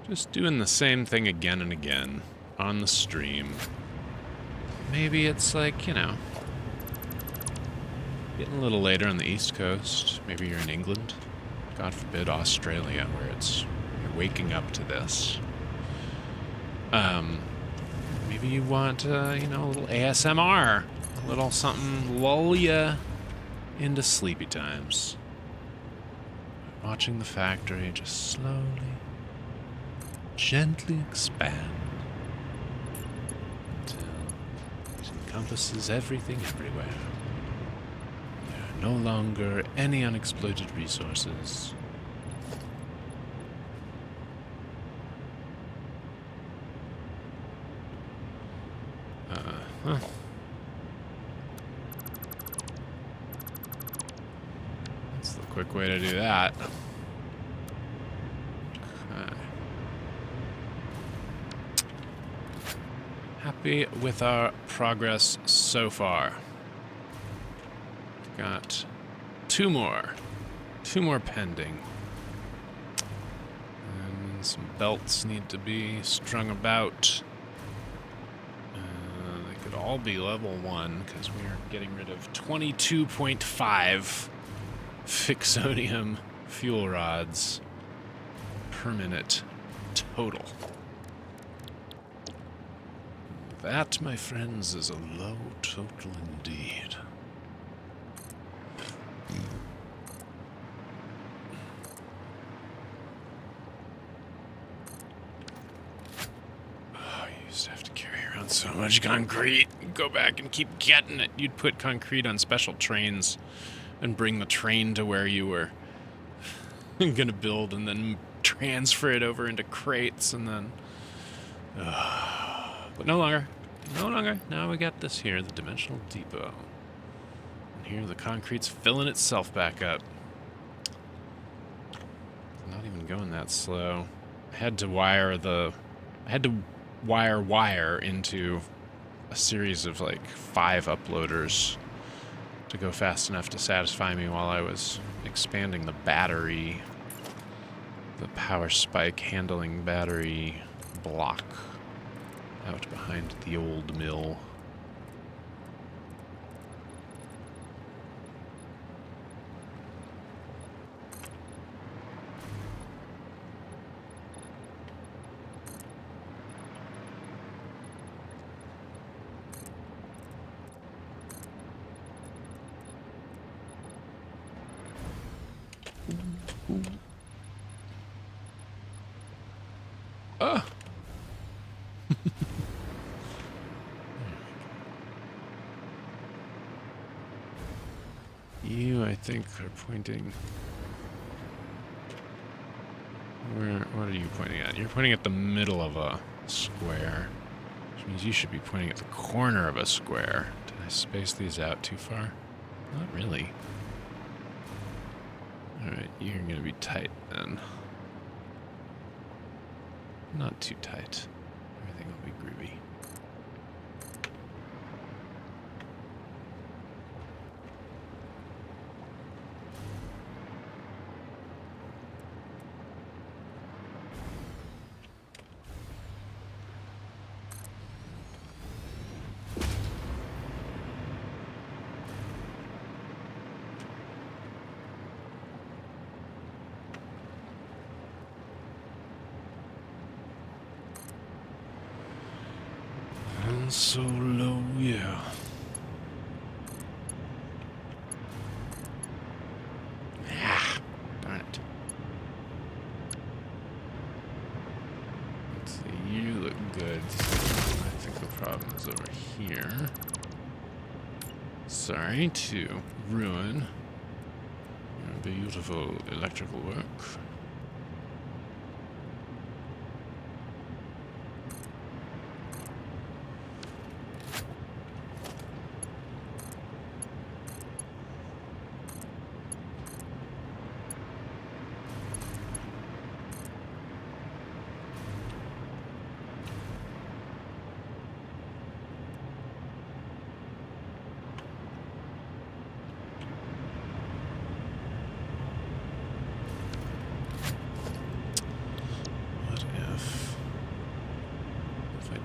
Just doing the same thing again and again on the stream. Maybe it's like, you know, getting a little later on the East Coast. Maybe you're in England. God forbid Australia, where you're waking up to this. Maybe you want, you know, a little ASMR. A little something lull ya into sleepy times. Watching the factory just slowly, gently expand until it encompasses everything everywhere. There are no longer any unexploited resources. That's the quick way to do that. Happy with our progress so far. Got two more pending. And some belts need to be strung about. They could all be level 1 because we are getting rid of 22.5 Fixonium fuel rods per minute total. That, my friends, is a low total indeed. much concrete. Go back and keep getting it. You'd put concrete on special trains and bring the train to where you were gonna build and then transfer it over into crates and then... but no longer. No longer. Now we got this here, the Dimensional Depot. And here the concrete's filling itself back up. It's not even going that slow. I had to wire wire into a series of like 5 uploaders to go fast enough to satisfy me while I was expanding the battery, the power spike handling battery block out behind the old mill. You, I think, are pointing... What are you pointing at? You're pointing at the middle of a square, which means you should be pointing at the corner of a square. Did I space these out too far? Not really. Alright, you're gonna be tight then. Not too tight. Everything will be groovy. So low, yeah. Ah, darn it. Let's see, you look good. I think the problem is over here. Sorry to ruin your beautiful electrical work.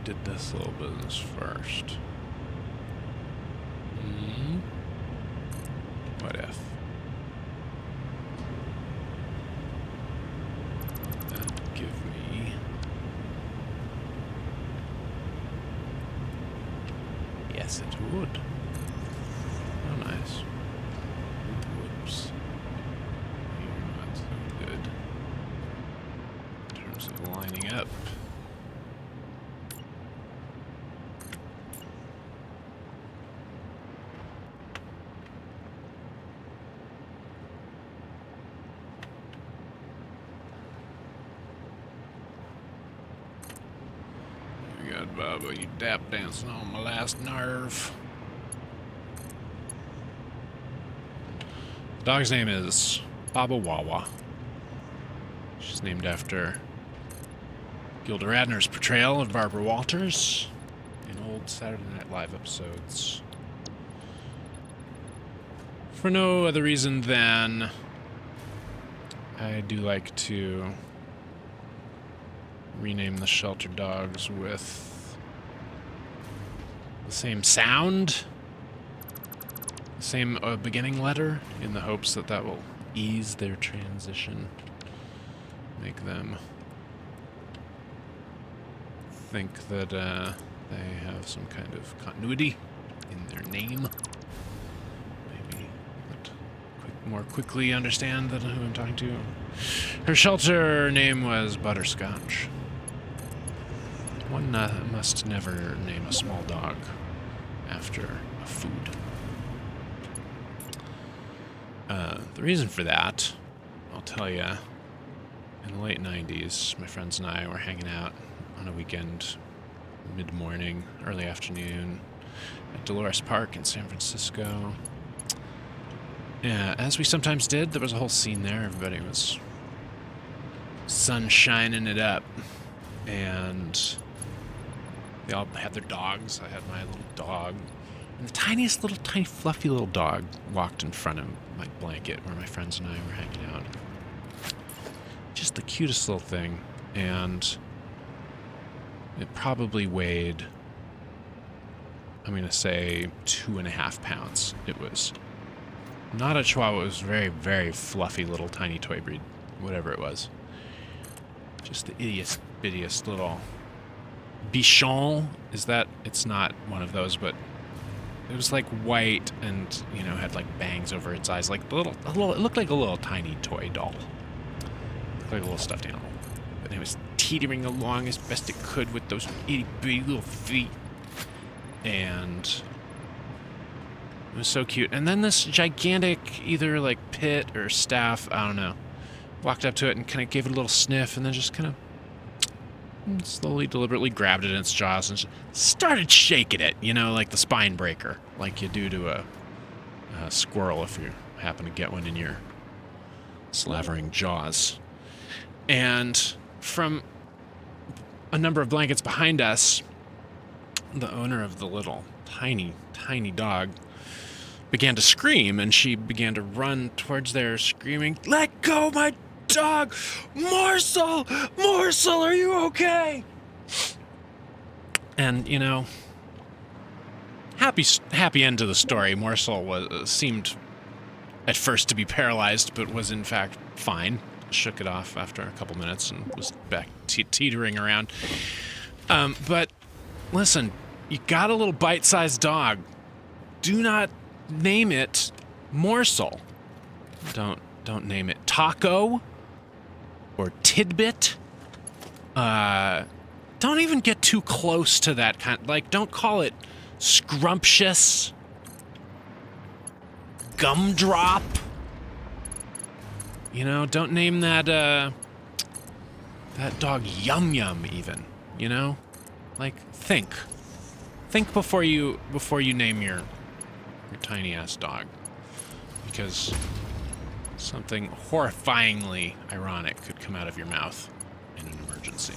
Did this little business first. What if? That'd give me... Yes, it would. Oh, nice. Whoops. You're not so good. In terms of lining up. Bubba, you dap dancing on my last nerve. The dog's name is Baba Wawa. She's named after Gilda Radner's portrayal of Barbara Walters in old Saturday Night Live episodes. For no other reason than I do like to rename the shelter dogs with the same sound, the same beginning letter, in the hopes that that will ease their transition, make them think that they have some kind of continuity in their name. Maybe more quickly understand that who I'm talking to. Her shelter name was Butterscotch. One must never name a small dog after a food. The reason for that, I'll tell you, in the late 90s, my friends and I were hanging out on a weekend, mid-morning, early afternoon, at Dolores Park in San Francisco. As we sometimes did, there was a whole scene there. Everybody was sun shining it up, and they all had their dogs. I had my little dog, and the tiniest little, tiny, fluffy little dog walked in front of my blanket where my friends and I were hanging out. Just the cutest little thing, and it probably weighed, I'm going to say, 2.5 pounds. It was not a Chihuahua. It was very, very fluffy little tiny toy breed, whatever it was. Just the ittiest little bichon. Is that? It's not one of those, but it was like white and, you know, had like bangs over its eyes, like it looked like a little tiny toy doll. Looked like a little stuffed animal. But it was teetering along as best it could with those itty bitty little feet. And it was so cute. And then this gigantic, either like pit or staff, I don't know, walked up to it and kind of gave it a little sniff, and then just kind of slowly, deliberately grabbed it in its jaws and started shaking it, you know, like the spine breaker, like you do to a squirrel if you happen to get one in your slavering jaws. And from a number of blankets behind us, the owner of the little tiny, tiny dog began to scream, and she began to run towards there screaming, "Let go, my dog! Morsel! Morsel, are you okay?" And, you know, happy end to the story. Morsel seemed at first to be paralyzed, but was in fact fine. Shook it off after a couple minutes and was back teetering around. But listen, you got a little bite-sized dog. Do not name it Morsel. Don't name it Taco or Tidbit. Don't even get too close to that kind. Like, don't call it Scrumptious, Gumdrop. You know, don't name that dog Yum Yum even. You know, like think before you name your tiny ass dog, because something horrifyingly ironic could come out of your mouth in an emergency.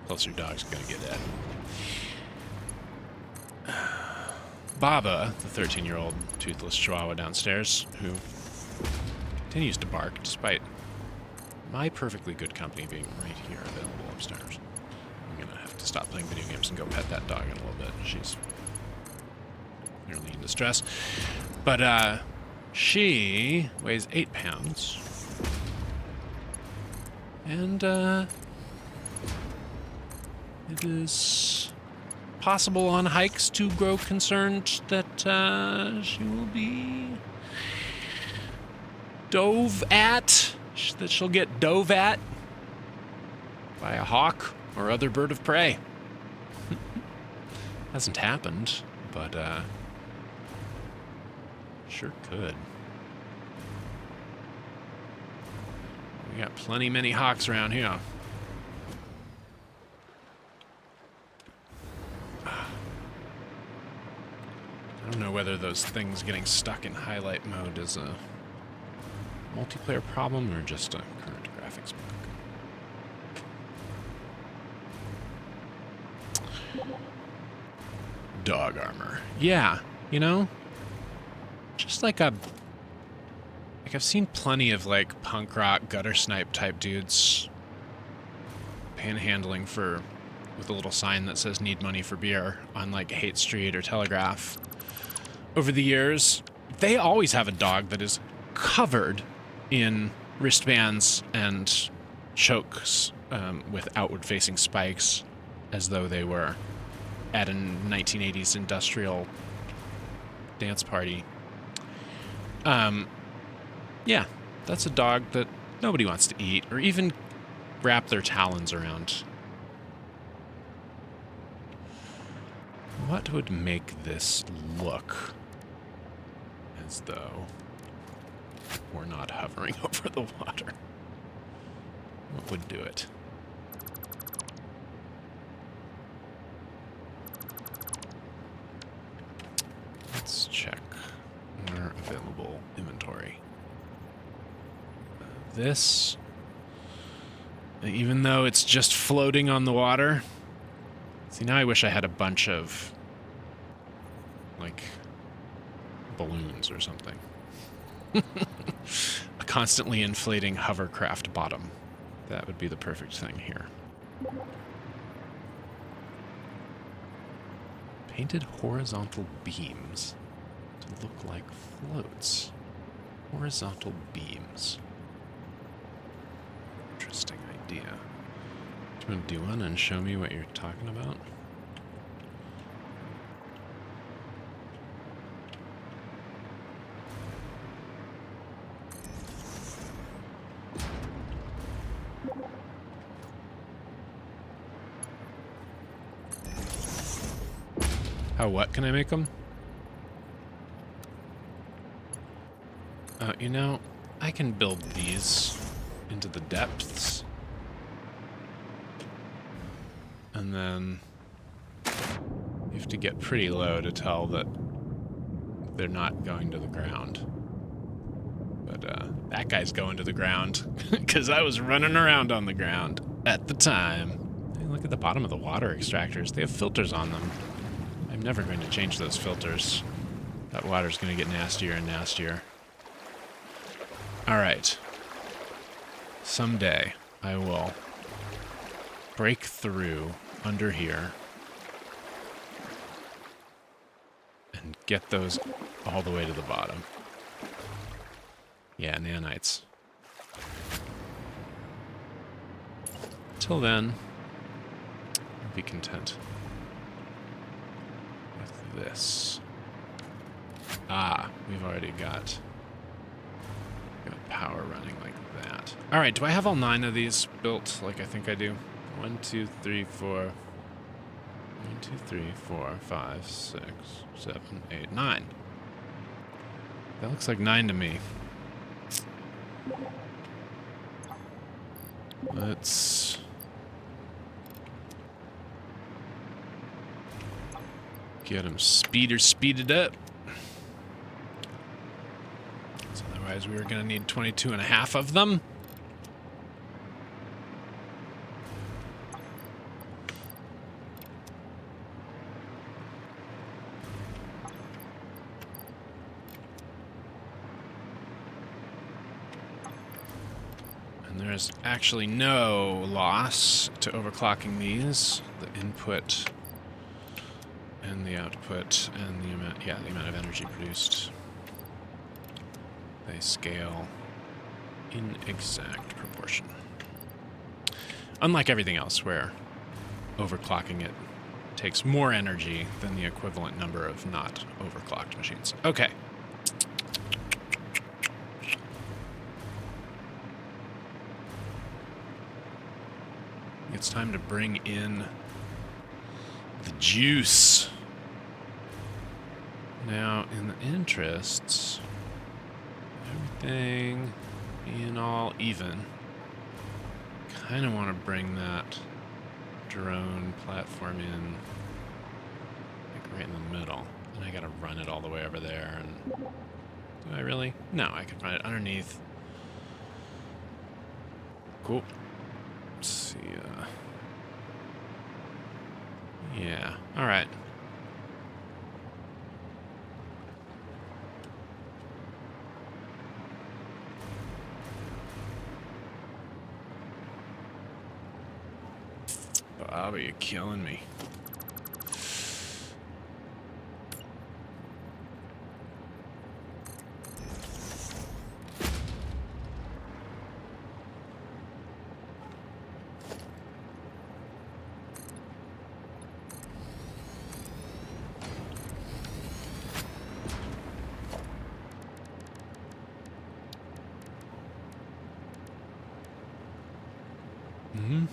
Plus your dog's gonna get that. Baba, the 13-year-old toothless Chihuahua downstairs, who continues to bark despite my perfectly good company being right here available upstairs. I'm gonna have to stop playing video games and go pet that dog in a little bit. She's nearly in distress. But she weighs 8 pounds. And it is possible on hikes to grow concerned that she will be dove at, that she'll get dove at by a hawk or other bird of prey. Hasn't happened, but sure could. We got many hawks around here. I don't know whether those things getting stuck in highlight mode is a multiplayer problem or just a current graphics bug. Dog armor. Yeah, you know? Just like I've seen plenty of like punk rock gutter snipe type dudes panhandling with a little sign that says "Need money for beer" on like Haight Street or Telegraph. Over the years, they always have a dog that is covered in wristbands and chokes with outward-facing spikes, as though they were at a 1980s industrial dance party. Yeah, that's a dog that nobody wants to eat or even wrap their talons around. What would make this look as though we're not hovering over the water? What would do it? Let's check our available inventory. This, even though it's just floating on the water, see, now I wish I had a bunch of, like, balloons or something. A constantly inflating hovercraft bottom. That would be the perfect thing here. Painted horizontal beams to look like floats. Horizontal beams. Interesting idea. Do you want to do one and show me what you're talking about? How what can I make them? You know, I can build these into the depths. And then you have to get pretty low to tell that they're not going to the ground. But that guy's going to the ground because I was running around on the ground at the time. Hey, look at the bottom of the water extractors. They have filters on them. I'm never going to change those filters. That water's going to get nastier and nastier. All right. Someday I will break through under here and get those all the way to the bottom. Yeah, nanites. Till then, I'll be content with this. Ah, we've already got power running like that. All right, do I have all 9 of these built like I think I do? 1, 2, 3, 4. 1, 2, 3, 4, 5, 6, 7, 8, 9. That looks like 9 to me. Let's get them speeded up. Otherwise, we were going to need 22 and a half of them. And there's actually no loss to overclocking these. The input and the output and the amount, yeah, the amount of energy produced. They scale in exact proportion. Unlike everything else, where overclocking it takes more energy than the equivalent number of not overclocked machines. Okay. It's time to bring in the juice. Now, in the interests, everything being all even, kind of want to bring that drone platform in, like right in the middle. And I got to run it all the way over there. And do I really? No, I could run it underneath. Cool. Let's see. Yeah. All right. Bob, are you killing me? I'm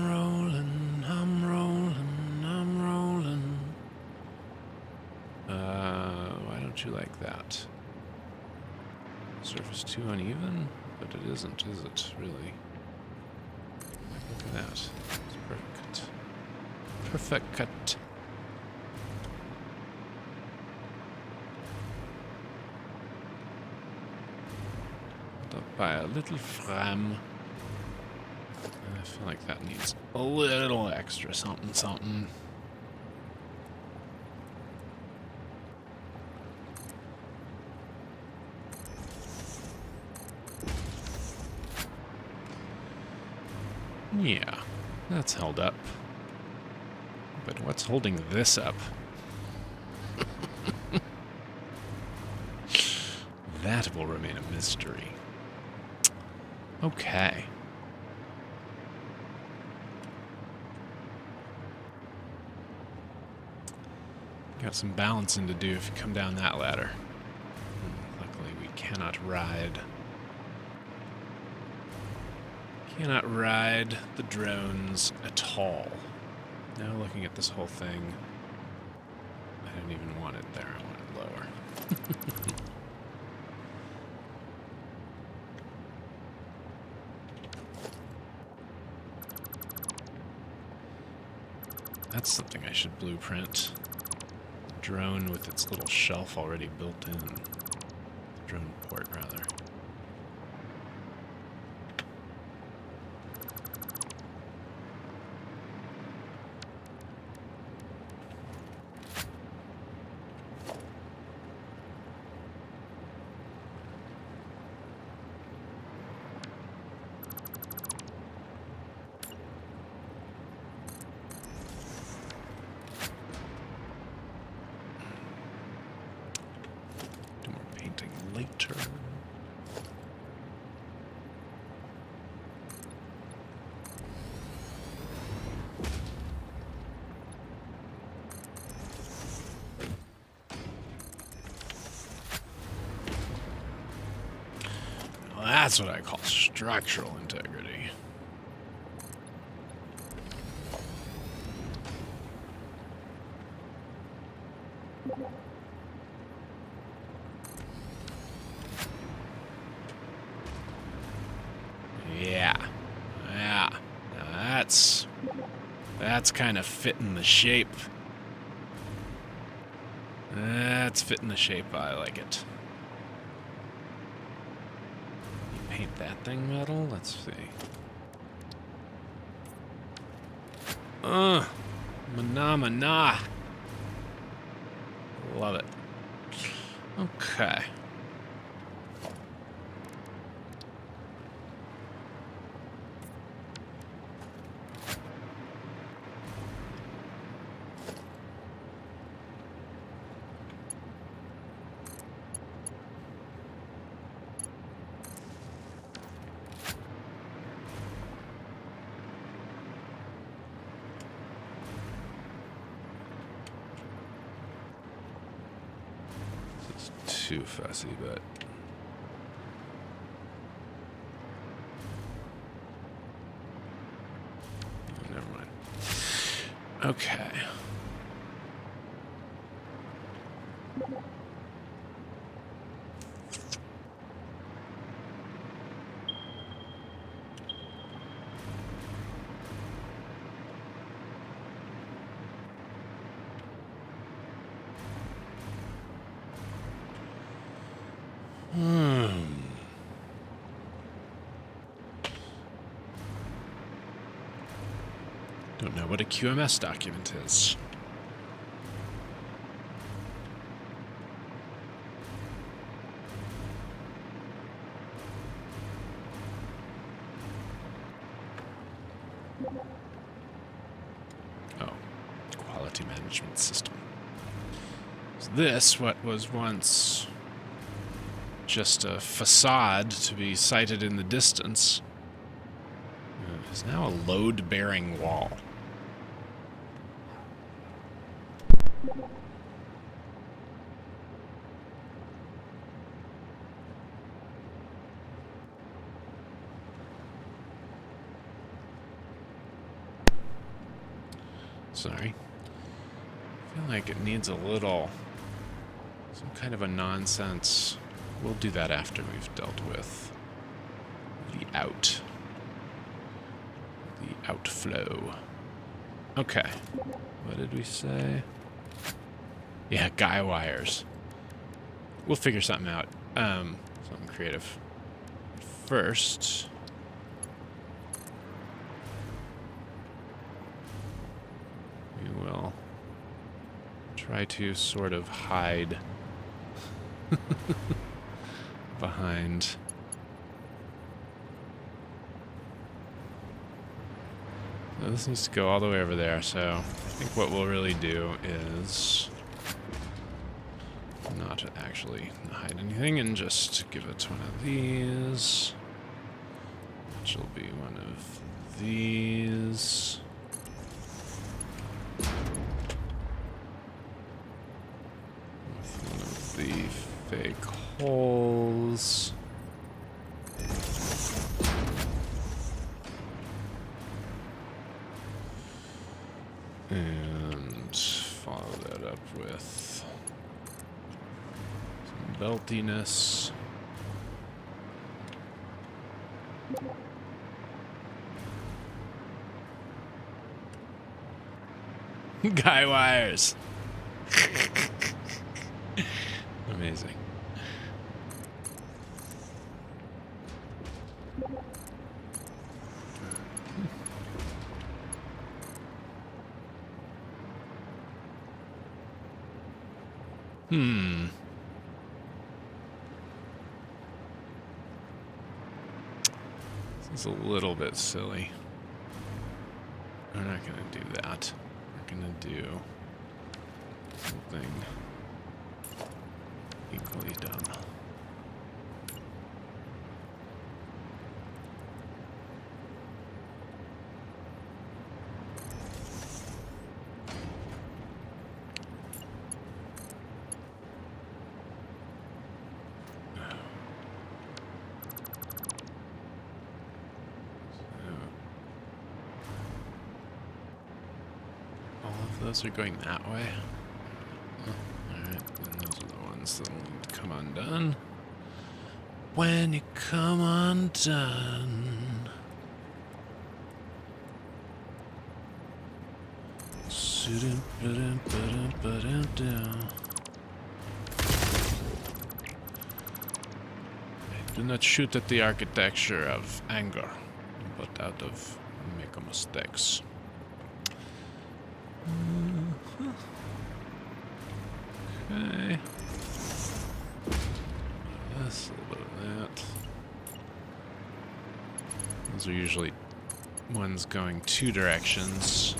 rolling, I'm rolling, I'm rolling. Why don't you like that? Surface too uneven? But it isn't, is it, really? Look at that. It's perfect. Perfect cut. Up by a little frame. I feel like that needs a little extra something, something. Yeah, that's held up. But what's holding this up? That will remain a mystery. Okay. Got some balancing to do if you come down that ladder. Luckily, we cannot ride. Cannot ride the drones at all. Now looking at this whole thing, I didn't even want it there. I want it lower. That's something I should blueprint. Drone with its little shelf already built in. Drone port, rather. Later. Well, that's what I call structural integrity. Yeah. Now that's kind of fitting the shape. That's fitting the shape. I like it. You paint that thing metal? Let's see. Mana. Love it. Okay. Too fussy, but never mind. Okay. Don't know what a QMS document is. Oh, quality management system. Is this what was once just a facade to be sighted in the distance is now a load-bearing wall. sorry. I feel like it needs a little, some kind of a nonsense. We'll do that after we've dealt with the outflow. Okay. What did we say? Yeah, guy wires. We'll figure something out. Something creative. First, we will try to sort of hide behind this needs to go all the way over there, so I think what we'll really do is not actually hide anything and just give it one of these, which will be one of these. With one of the fake holes. And follow that up with some beltiness. Guy wires. Amazing. This is a little bit silly. We're not going to do that. We're going to do something equally dumb. Those are going that way. Alright, and those are the ones that will need to come undone. When you come undone. Do not shoot at the architecture of anger, but out of make mistakes. Okay. This, a little bit of that. Those are usually ones going two directions.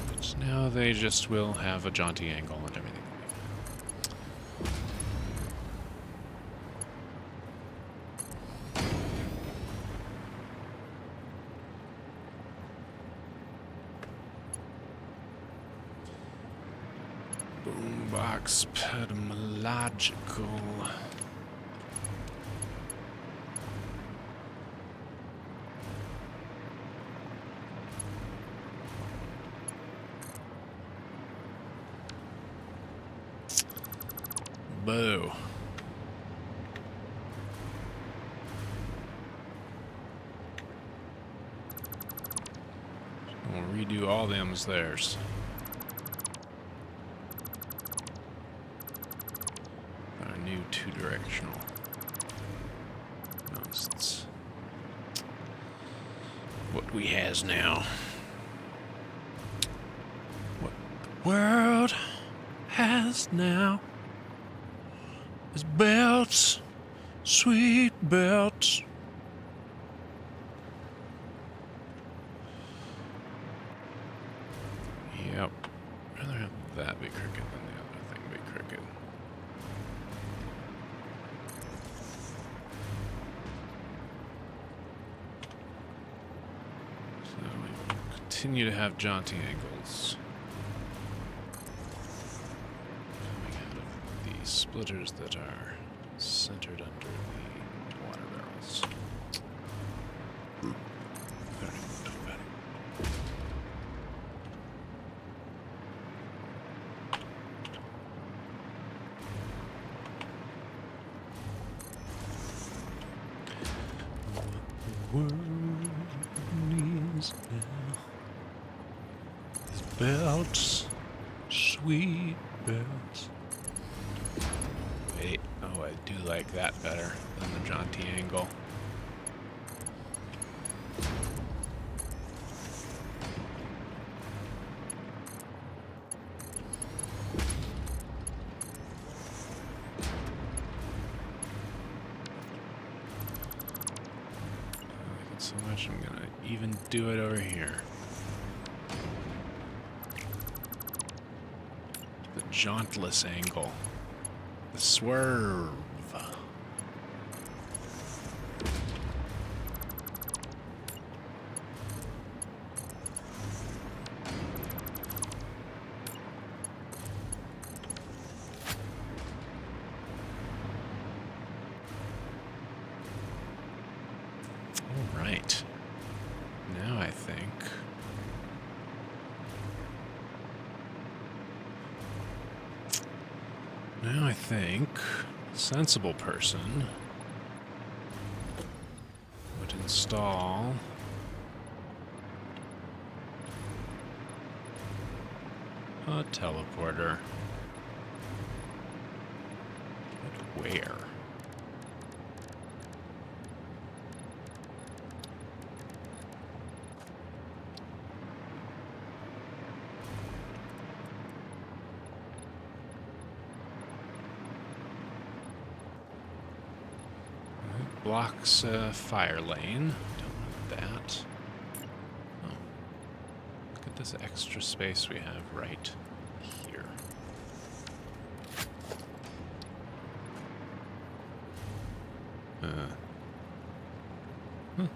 But now they just will have a jaunty angle and everything. Boombox pedological. Boo. We'll redo all them's theirs. Our new two-directional. It's what we has now. What the world has now is belts, sweet belts. Yep. I'd rather have that be crooked than the other thing be crooked. So we will continue to have jaunty angles coming out of the splitters that are centered under the water barrels. Very good, very. world needs now is belts, sweet belts. Wait, oh, I do like that better than the jaunty angle. So much, I'm gonna even do it over here. The jauntless angle. The swerve. Right. Now I think. A sensible person would install a teleporter. But where? Blocks a fire lane. Don't want that. Oh. Look at this extra space we have right here. Huh. And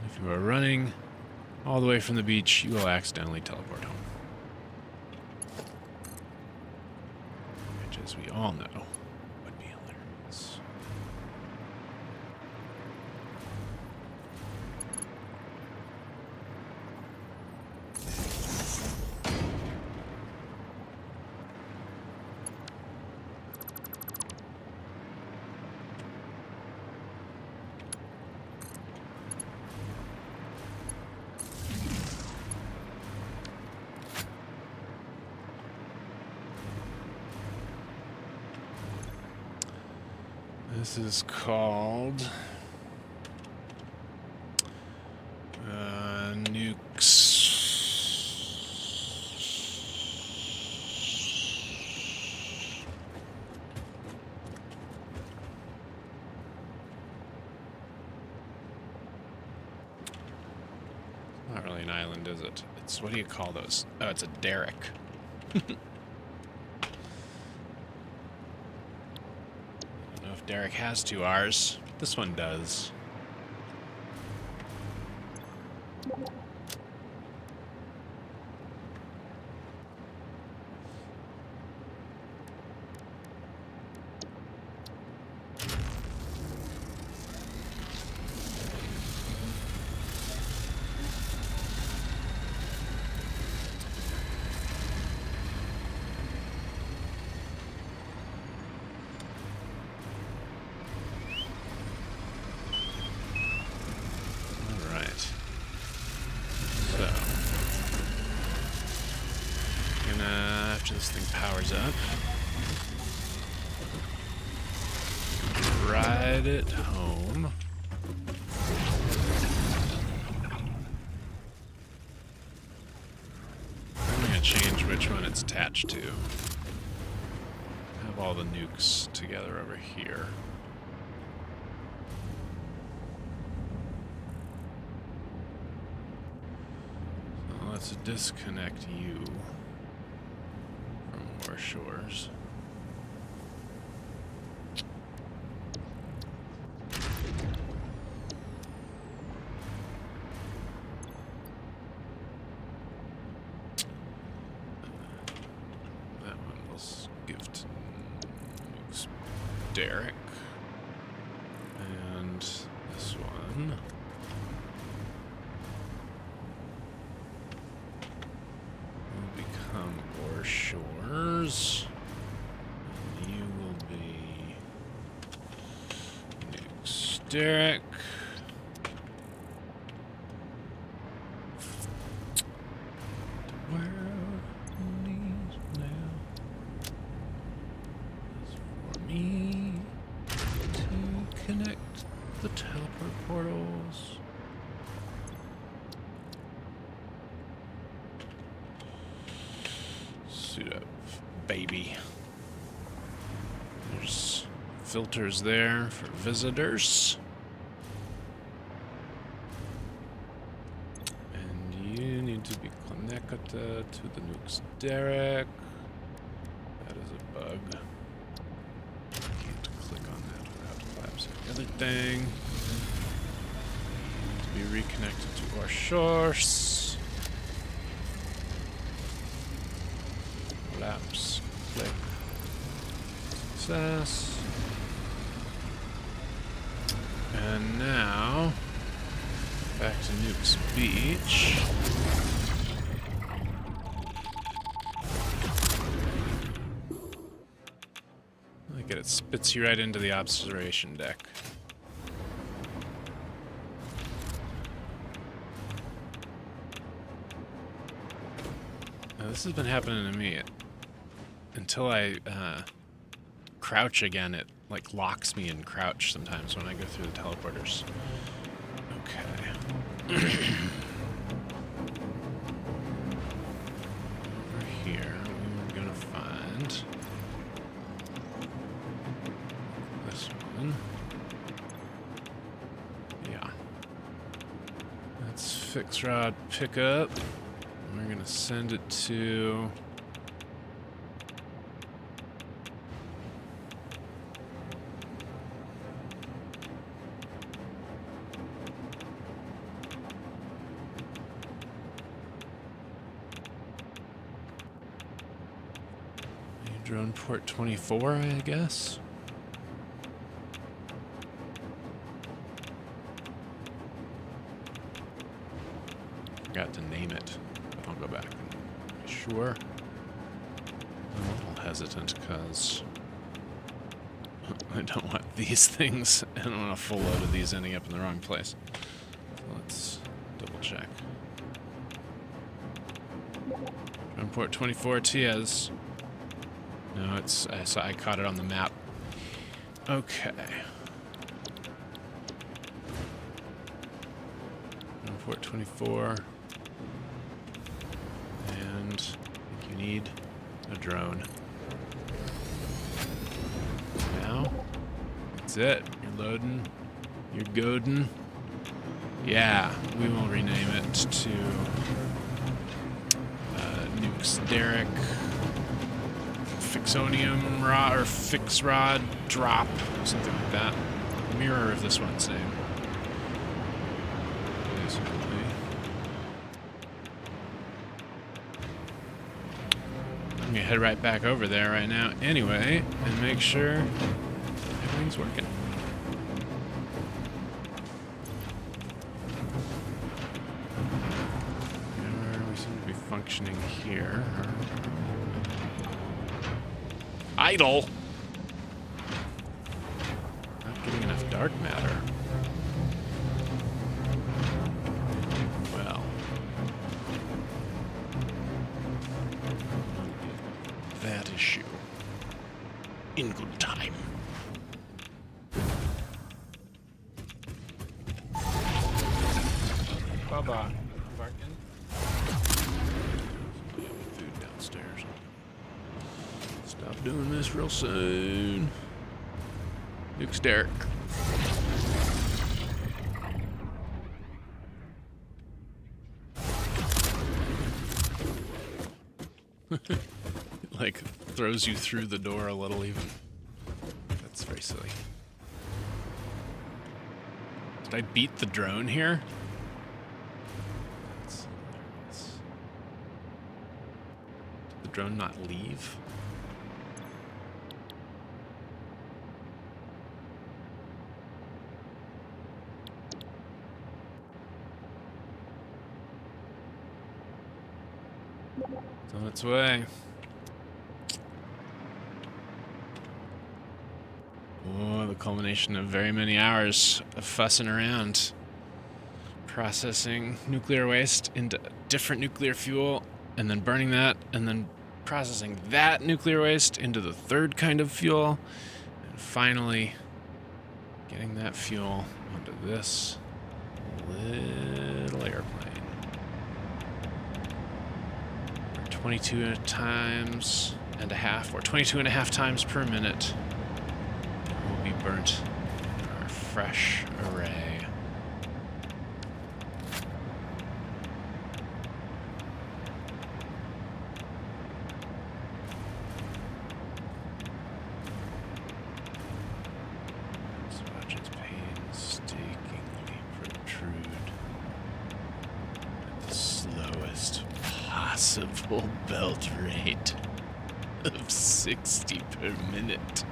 if you are running all the way from the beach, you will accidentally teleport home. As we all know, would be hilarious. This is called nukes. Not really an island, is it? It's, what do you call those? Oh, it's a derrick. Derek has 2 R's. This one does. After this thing powers up, ride it home. I'm going to change which one it's attached to. Have all the nukes together over here. So let's disconnect you from War Shores. That one we'll give to Derek. And this one will become War Shores. Derek. Where needs now is for me to connect the teleport portals. Suit up, baby. There's filters there for visitors. And you need to be connected to the nukes Derek. That is a bug. Can't click on that without collapsing the other thing. Need to be reconnected to our source. Collapse. Click. Success. And now, back to Nuke's Beach. Look at it, spits you right into the observation deck. Now, this has been happening to me until I crouch again. It like locks me in crouch sometimes when I go through the teleporters. Okay. Over here, we're gonna find this one. Yeah. That's fix rod pickup. We're gonna send it to drone port 24, I guess. Forgot to name it, but I'll go back and be sure. I'm a little hesitant because I don't want these things. I don't want a full load of these ending up in the wrong place. So let's double check. Drone port 24 TS. No, it's I caught it on the map. Okay. Port 24. And I think you need a drone. Now, that's it. You're loading. You're goading. Yeah, we will rename it to Nukes Derek. Fixonium rod or fix rod drop, something like that. Mirror of this one's name. Basically. I'm gonna head right back over there right now anyway and make sure everything's working. We seem to be functioning here. Idle. Not getting enough dark matter. Well. That issue. In good time. Baba. Barkin. Food downstairs. Stop doing this real soon. Nukes Derek. Like, throws you through the door a little even. That's very silly. Did I beat the drone here? Did the drone not leave? It's on its way. Oh, the culmination of very many hours of fussing around. Processing nuclear waste into different nuclear fuel, and then burning that, and then processing that nuclear waste into the third kind of fuel, and finally getting that fuel onto this little airplane. 22 times and a half, or 22 and a half times per minute will be burnt in our fresh array. Swatches painstakingly protrude at the slowest possible belt rate of 60 per minute.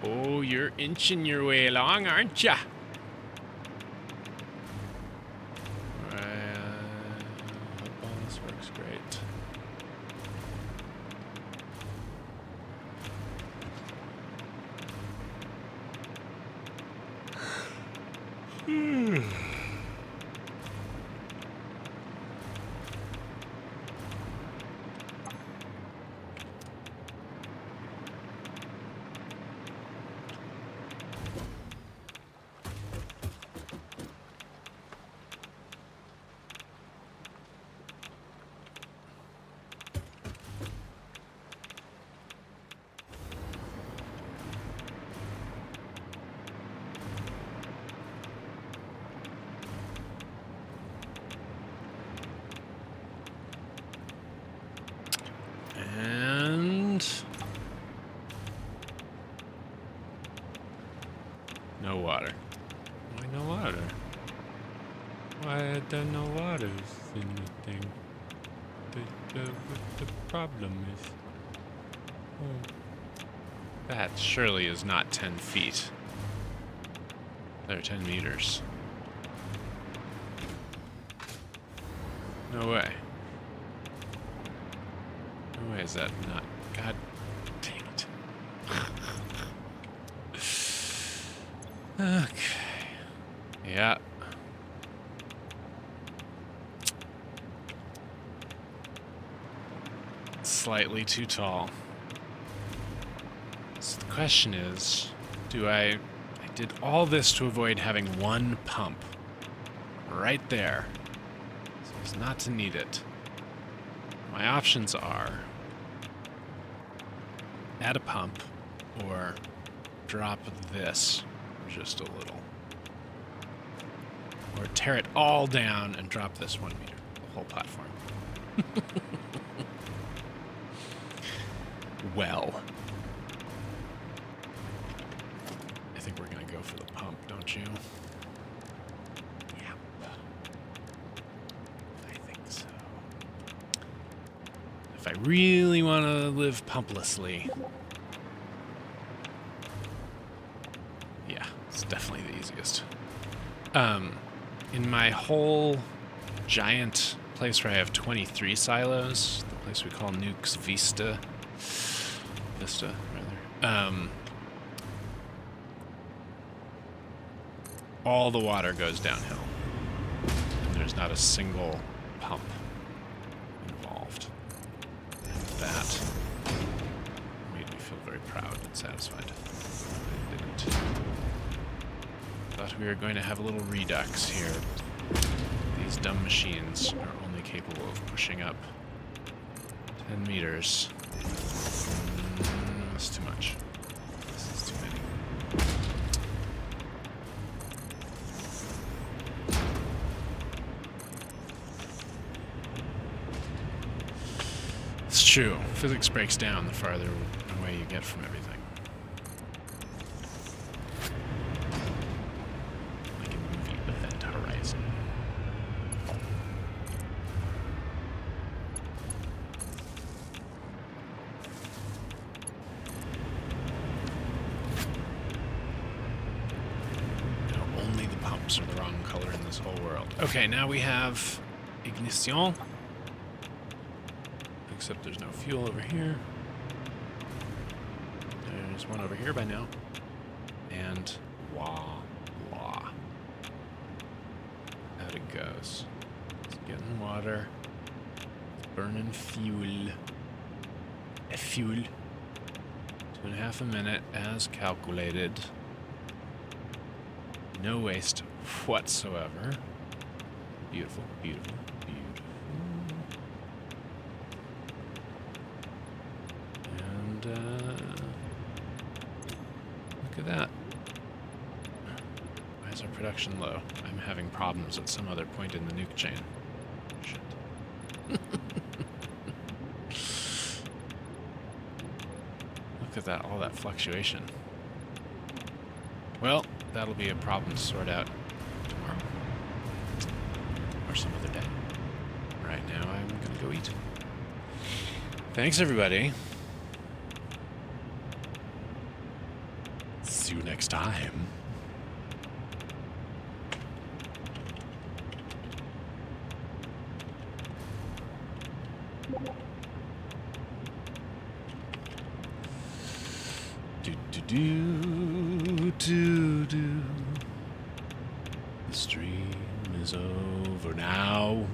Oh, you're inching your way along, aren't ya? Hope all this works great. And no water. Why no water? Why are there no waters in the thing? What the problem is? Oh. That surely is not 10 feet. They're 10 meters. No way. No way is that not... God dang it. Okay. Yeah. Slightly too tall. So the question is, I did all this to avoid having one pump right there, so as not to need it. My options are add a pump or drop this just a little, or tear it all down and drop this 1 meter, the whole platform. Well, I think we're gonna go for the pump, don't you? Yep. I think so. If I really want to live pumplessly, yeah, it's definitely the easiest. In my whole giant place where I have 23 silos, the place we call Nukes Vista, rather. All the water goes downhill. And there's not a single pump involved. And that made me feel very proud and satisfied. I didn't. Thought we were going to have a little redux here. These dumb machines are only capable of pushing up 10 meters. That's too much. This is too many. It's true. Physics breaks down the farther away you get from everything. Like a movie Event Horizon. Now only the pumps are the wrong color in this whole world. Okay, now we have ignition. Except there's no fuel over here. There's one over here by now. And voila. Out it goes. It's getting water. It's burning fuel. Fuel. 2.5 a minute as calculated. No waste whatsoever. Beautiful, beautiful, beautiful. Look at that. Why is our production low? I'm having problems at some other point in the nuke chain. Shit. Look at that, all that fluctuation. Well, that'll be a problem to sort out tomorrow. Or some other day. Right now, I'm gonna go eat. Thanks, everybody. See you next time. The stream is over now.